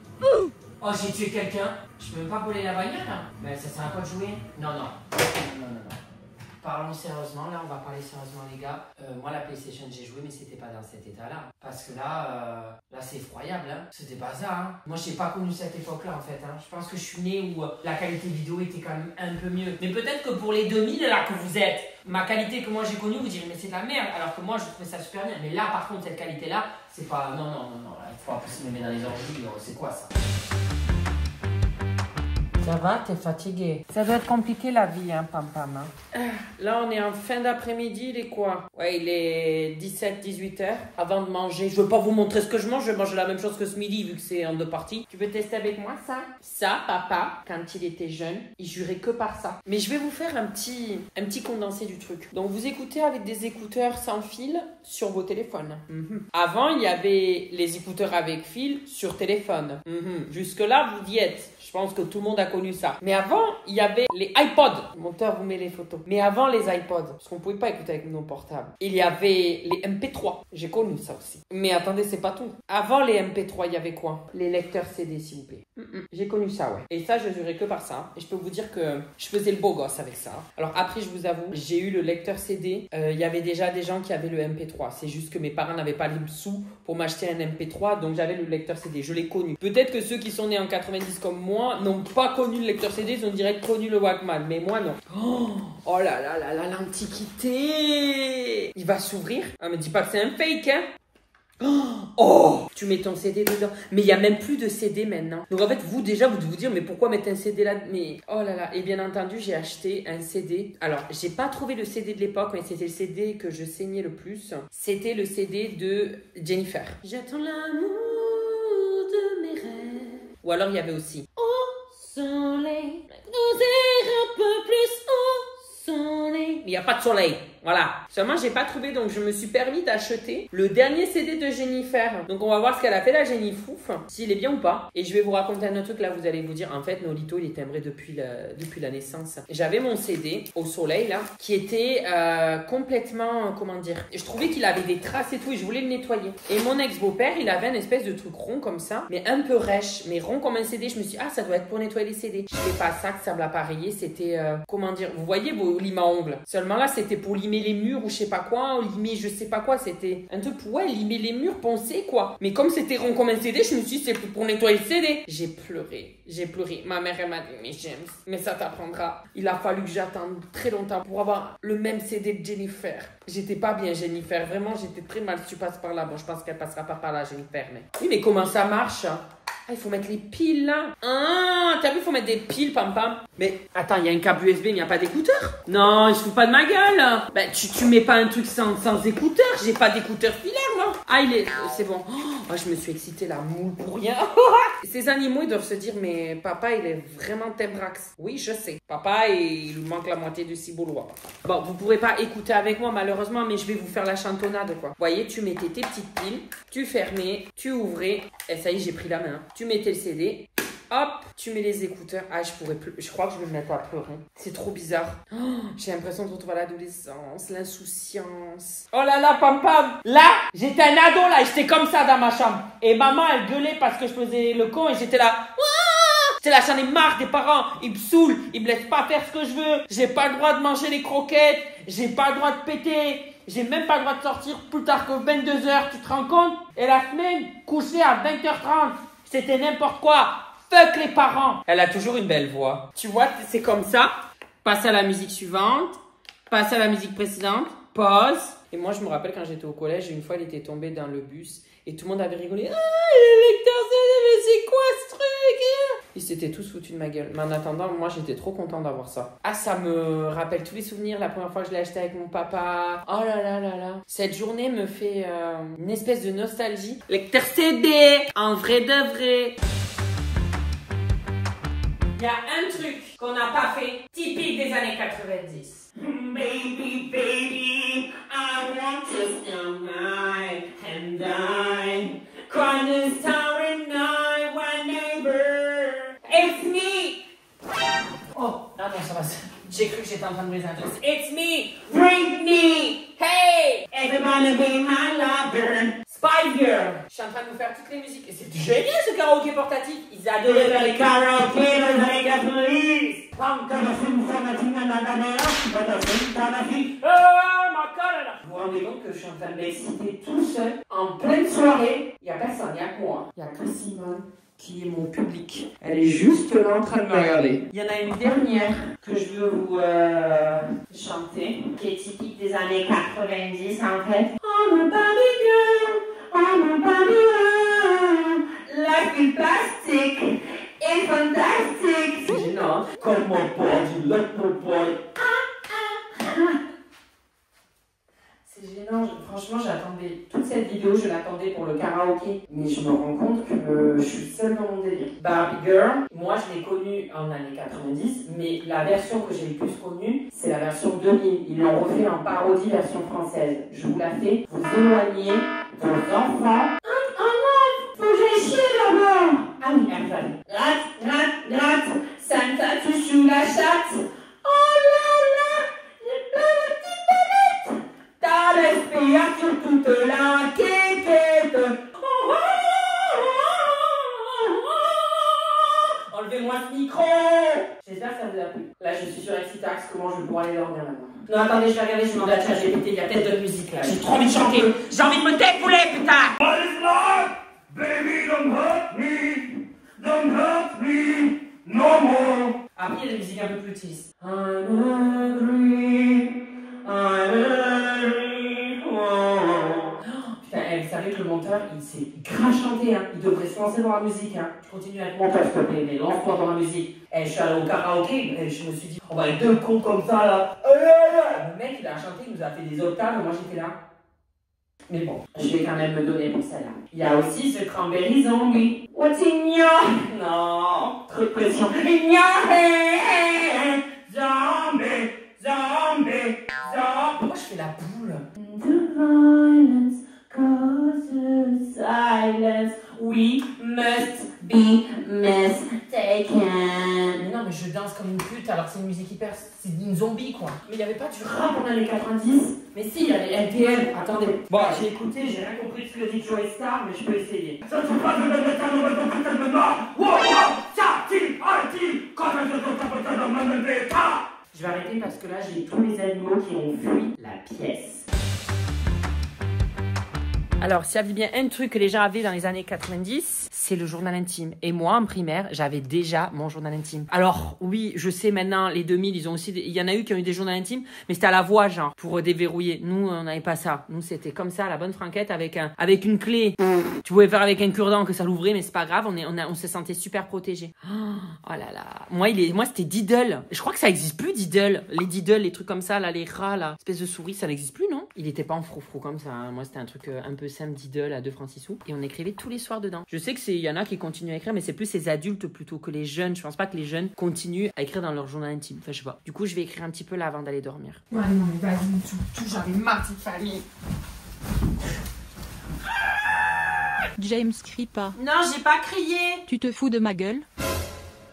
Oh, j'ai tué quelqu'un. Je peux même pas voler la bagnole, hein. Mais ça sert à quoi de jouer? Non. Parlons sérieusement, là, on va parler sérieusement, les gars. Moi, la PlayStation, j'ai joué, mais c'était pas dans cet état-là. Parce que là, c'est effroyable, hein. C'était pas ça, hein. Moi, j'ai pas connu cette époque-là, en fait, hein. Je pense que je suis né où la qualité vidéo était quand même un peu mieux. Mais peut-être que pour les 2000, là, que vous êtes, ma qualité que moi j'ai connue, vous direz, mais c'est de la merde. Alors que moi, je trouvais ça super bien. Mais là, par contre, cette qualité-là, c'est pas... Non. Là, il faut pas se mettre dans les orgies. C'est quoi, ça? Ça va, t'es fatigué. Ça doit être compliqué la vie, hein, Pam. Hein. Là, on est en fin d'après-midi, il est quoi? Ouais, il est 17-18 heures. Avant de manger, je veux pas vous montrer ce que je mange, je mange la même chose que ce midi, vu que c'est en 2 parties. Tu veux tester avec moi, ça? Ça, papa, quand il était jeune, il jurait que par ça. Mais je vais vous faire un petit condensé du truc. Donc, vous écoutez avec des écouteurs sans fil sur vos téléphones. Avant, il y avait les écouteurs avec fil sur téléphone. Jusque-là, vous y êtes. Je pense que tout le monde a connu ça. Mais avant, il y avait les iPods. Le monteur vous met les photos. Mais avant les iPods, parce qu'on pouvait pas écouter avec nos portables, il y avait les MP3. J'ai connu ça aussi. Mais attendez, c'est pas tout. Avant les MP3, il y avait quoi? Les lecteurs CD, s'il vous plaît. J'ai connu ça, ouais. Et ça, je jurais que par ça. Et je peux vous dire que je faisais le beau gosse avec ça. Alors après, je vous avoue, j'ai eu le lecteur CD. Il y avait déjà des gens qui avaient le MP3. C'est juste que mes parents n'avaient pas les sous pour m'acheter un MP3. Donc j'avais le lecteur CD. Je l'ai connu. Peut-être que ceux qui sont nés en 90 comme moi n'ont pas connu le lecteur CD, ils ont direct connu le Walkman, mais moi non. Oh là là, l'antiquité. Il va s'ouvrir. Ah, me dis pas que c'est un fake, hein. Oh, tu mets ton CD dedans. Mais il n'y a même plus de CD maintenant. Donc en fait, vous déjà, vous devez vous dire, mais pourquoi mettre un CD là? Mais oh là là. Et bien entendu, j'ai acheté un CD. Alors, j'ai pas trouvé le CD de l'époque, mais c'était le CD que je saignais le plus. C'était le CD de Jennifer. J'attends l'amour de mes rêves. Ou alors, il y avait aussi soleil, nous un peu plus au soleil. Mais il n'y a pas de soleil. Voilà. Seulement, j'ai pas trouvé, donc je me suis permis d'acheter le dernier CD de Jennifer. Donc, on va voir ce qu'elle a fait, la Jennifouf, s'il est bien ou pas. Et je vais vous raconter un autre truc. Là, vous allez vous dire, en fait, Nolito, il est timbré depuis la naissance. J'avais mon CD au soleil, là, qui était complètement, comment dire, je trouvais qu'il avait des traces et tout, et je voulais le nettoyer. Et mon ex-beau-père, il avait un espèce de truc rond comme ça, mais un peu rêche, mais rond comme un CD. Je me suis dit, ah, ça doit être pour nettoyer les CD. Je fais pas ça, que ça me l'appareillait. C'était, comment dire, vous voyez vos limes à ongles. Seulement là, c'était pour limer les murs ou je sais pas quoi, ou limer je sais pas quoi. C'était un truc pour, ouais, limer les murs, poncer quoi. Mais comme c'était rond comme un CD, je me suis dit, c'est pour nettoyer le CD. J'ai pleuré. Ma mère, elle m'a dit, mais James, mais ça t'apprendra. Il a fallu que j'attende très longtemps pour avoir le même CD de Jennifer. J'étais pas bien, Jennifer. Vraiment, j'étais très mal si tu passes par là. Bon, je pense qu'elle passera pas par là, Jennifer, mais... Oui, mais comment ça marche? Ah, il faut mettre les piles là. Ah, t'as vu, il faut mettre des piles, pam pam. Mais attends, il y a un câble USB, mais il n'y a pas d'écouteur. Non, il se fout pas de ma gueule. Ben, tu mets pas un truc sans écouteur. J'ai pas d'écouteur filaire, moi. Ah, c'est bon. Oh, je me suis excitée la moule pour rien. Ces animaux, ils doivent se dire, mais papa, il est vraiment Tembrax. Oui, je sais. Papa, il lui manque la moitié du ciboulois. Bon, vous pourrez pas écouter avec moi, malheureusement, mais je vais vous faire la chantonnade, quoi. Vous voyez, tu mettais tes petites piles, tu fermais, tu ouvrais. Et ça y est, j'ai pris la main. Tu mettais le CD. Hop, tu mets les écouteurs. Ah, je pourrais plus. Je crois que je vais me mettre à pleurer. C'est trop bizarre. Oh, j'ai l'impression de retrouver l'adolescence, l'insouciance. Oh là là, pam pam. Là, j'étais un ado là, j'étais comme ça dans ma chambre. Et maman, elle gueulait parce que je faisais le con et j'étais là. J'étais là, j'en ai marre des parents. Ils me saoulent, ils me laissent pas faire ce que je veux. J'ai pas le droit de manger les croquettes. J'ai pas le droit de péter. J'ai même pas le droit de sortir plus tard que 22h. Tu te rends compte? Et la semaine, coucher à 20h30. C'était n'importe quoi. Fuck les parents. Elle a toujours une belle voix. Tu vois, c'est comme ça. Passe à la musique suivante. Passe à la musique précédente. Pause. Et moi, je me rappelle quand j'étais au collège, une fois, elle était tombée dans le bus. Et tout le monde avait rigolé. Ah, le lecteur CD, mais c'est quoi ce truc? Ils s'étaient tous foutus de ma gueule. Mais en attendant, moi, j'étais trop contente d'avoir ça. Ah, ça me rappelle tous les souvenirs. La première fois que je l'ai acheté avec mon papa. Oh là là là là. Cette journée me fait une espèce de nostalgie. Lecteur CD, en vrai de vrai. Il y a un truc qu'on n'a pas fait, typique des années 90. Baby, baby, I want to spend night and dine. Crying this starry night, one neighbor. It's me. Oh, attends, ça va. J'ai cru que j'étais en train de briser un truc. It's me, Britney. Hey, everybody be my lover. Spice Girl. Je suis en train de vous faire toutes les musiques. Et c'est génial ce karaoké portatif. Ils adoraient faire les karaokés dans les années 90. Vous vous rendez compte que je suis en train de m'exciter tout seul en pleine soirée. Il n'y a personne, il n'y a que moi. Il n'y a que Simone qui est mon public. Elle est juste là en train de me regarder. Il y en a une dernière que je veux vous chanter, qui est typique des années 90 en fait. Oh my baby girl, oh my baby girl, life is plastic, it's fantastic. C'est gênant. Come on boy, you like my boy. C'est gênant, franchement j'attendais toute cette vidéo, je l'attendais pour le karaoké, mais je me rends compte que je suis seule dans mon délire. Barbie Girl, moi je l'ai connue en années 90, mais la version que j'ai le plus connue, c'est la version 2000. Ils l'ont refait en parodie version française. Je vous la fais, vous éloignez vos enfants. Oh non, faut que j'aille chier d'abord. Ah oui, allez. Gratte, gratte, gratte, ça me tatoue sous la chatte. Oh là là, j'ai plein de petites bébêtes. T'as l'inspiration toute la quéquette. Enlevez-moi ce micro. J'espère que ça vous a plu. Là, je suis sur Excitax. Comment je vais pouvoir aller dormir maintenant? Non, attendez, je vais regarder, je demande à ChatGPT. Il y a peut-être de musique là. J'ai trop envie de chanter. J'ai envie de me défouler, putain. What is love? Baby, don't hurt me. Don't hurt me no more. Après, il y a des musiques un peu plus tristes. I'm hungry. Putain, vous savez que le monteur, il s'est grave chanté, hein. Il devrait se lancer dans la musique, hein. Je continue avec mon monteur, s'il te plaît, mais lance-toi dans la musique. Je suis allé au karaoké, et je me suis dit, on va être deux cons comme ça, là. Le mec, il a chanté, il nous a fait des octaves, moi j'étais là. Mais bon, je vais quand même me donner pour celle-là. Il y a aussi ce Cranberry Zombie. What's in your... Non, trop de pression. In your head, zombie, zombie, zombie. Pourquoi je fais la boule. The violence causes silence. We must be mistaken. Mais non, mais je danse comme une pute, alors c'est une musique hyper... C'est une zombie, quoi. Mais il n'y avait pas du rap dans les 90. Mais si, il y avait LPL. Attendez. Bon, j'ai écouté, j'ai rien compris de ce que dit Joey Star, mais je peux essayer. Ça ne sont pas de me mettre à l'eau, donc putain de mort. Wow, ça, ti, arti, quand je te tape dans ma bêta. Je vais arrêter parce que là, j'ai tous les animaux qui ont fui la pièce. Alors, s'il y avait bien un truc que les gens avaient dans les années 90, c'est le journal intime. Et moi, en primaire, j'avais déjà mon journal intime. Alors, oui, je sais maintenant, les 2000, ils ont aussi... Il y en a eu qui ont eu des journaux intimes, mais c'était à la voix, genre, pour déverrouiller. Nous, on n'avait pas ça. Nous, c'était comme ça, la bonne franquette, avec une clé. Tu pouvais faire avec un cure-dent que ça l'ouvrait, mais c'est pas grave, on se sentait super protégés. Oh là là. Moi, c'était Diddle. Je crois que ça existe plus, Diddle. Les Diddle, les trucs comme ça, là, les rats, là. Espèce de souris, ça n'existe plus, non? Il était pas en froufrou comme ça. Moi, c'était un truc un peu simple, Diddle à 2 francs 6 sous. Et on écrivait tous les soirs dedans. Je sais que il y en a qui continuent à écrire, mais c'est plus les adultes plutôt que les jeunes. Je pense pas que les jeunes continuent à écrire dans leur journal intime. Enfin, je sais pas. Du coup, je vais écrire un petit peu là avant d'aller dormir. Ouais, non, mais vas-y, tout, j'en ai marre de cette famille. James, crie pas. Non, j'ai pas crié. Tu te fous de ma gueule?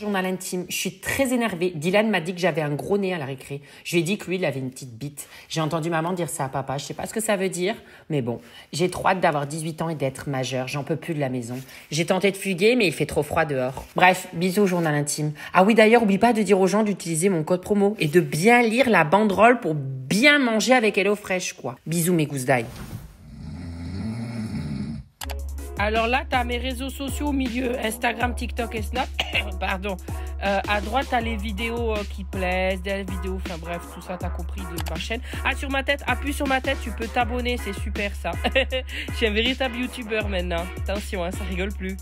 Journal intime, je suis très énervée. Dylan m'a dit que j'avais un gros nez à la récré. Je lui ai dit que lui, il avait une petite bite. J'ai entendu maman dire ça à papa. Je sais pas ce que ça veut dire, mais bon. J'ai trop hâte d'avoir 18 ans et d'être majeure. J'en peux plus de la maison. J'ai tenté de fuguer, mais il fait trop froid dehors. Bref, bisous journal intime. Ah oui, d'ailleurs, oublie pas de dire aux gens d'utiliser mon code promo et de bien lire la banderole pour bien manger avec HelloFresh, quoi. Bisous mes gousses d'ail. Alors là, t'as mes réseaux sociaux au milieu, Instagram, TikTok et Snap. Pardon. À droite, t'as les vidéos qui plaisent, des vidéos, enfin bref, tout ça, t'as compris de ma chaîne. Ah, sur ma tête, appuie sur ma tête, tu peux t'abonner, c'est super ça. Je suis un véritable youtubeur maintenant. Attention, hein, ça rigole plus.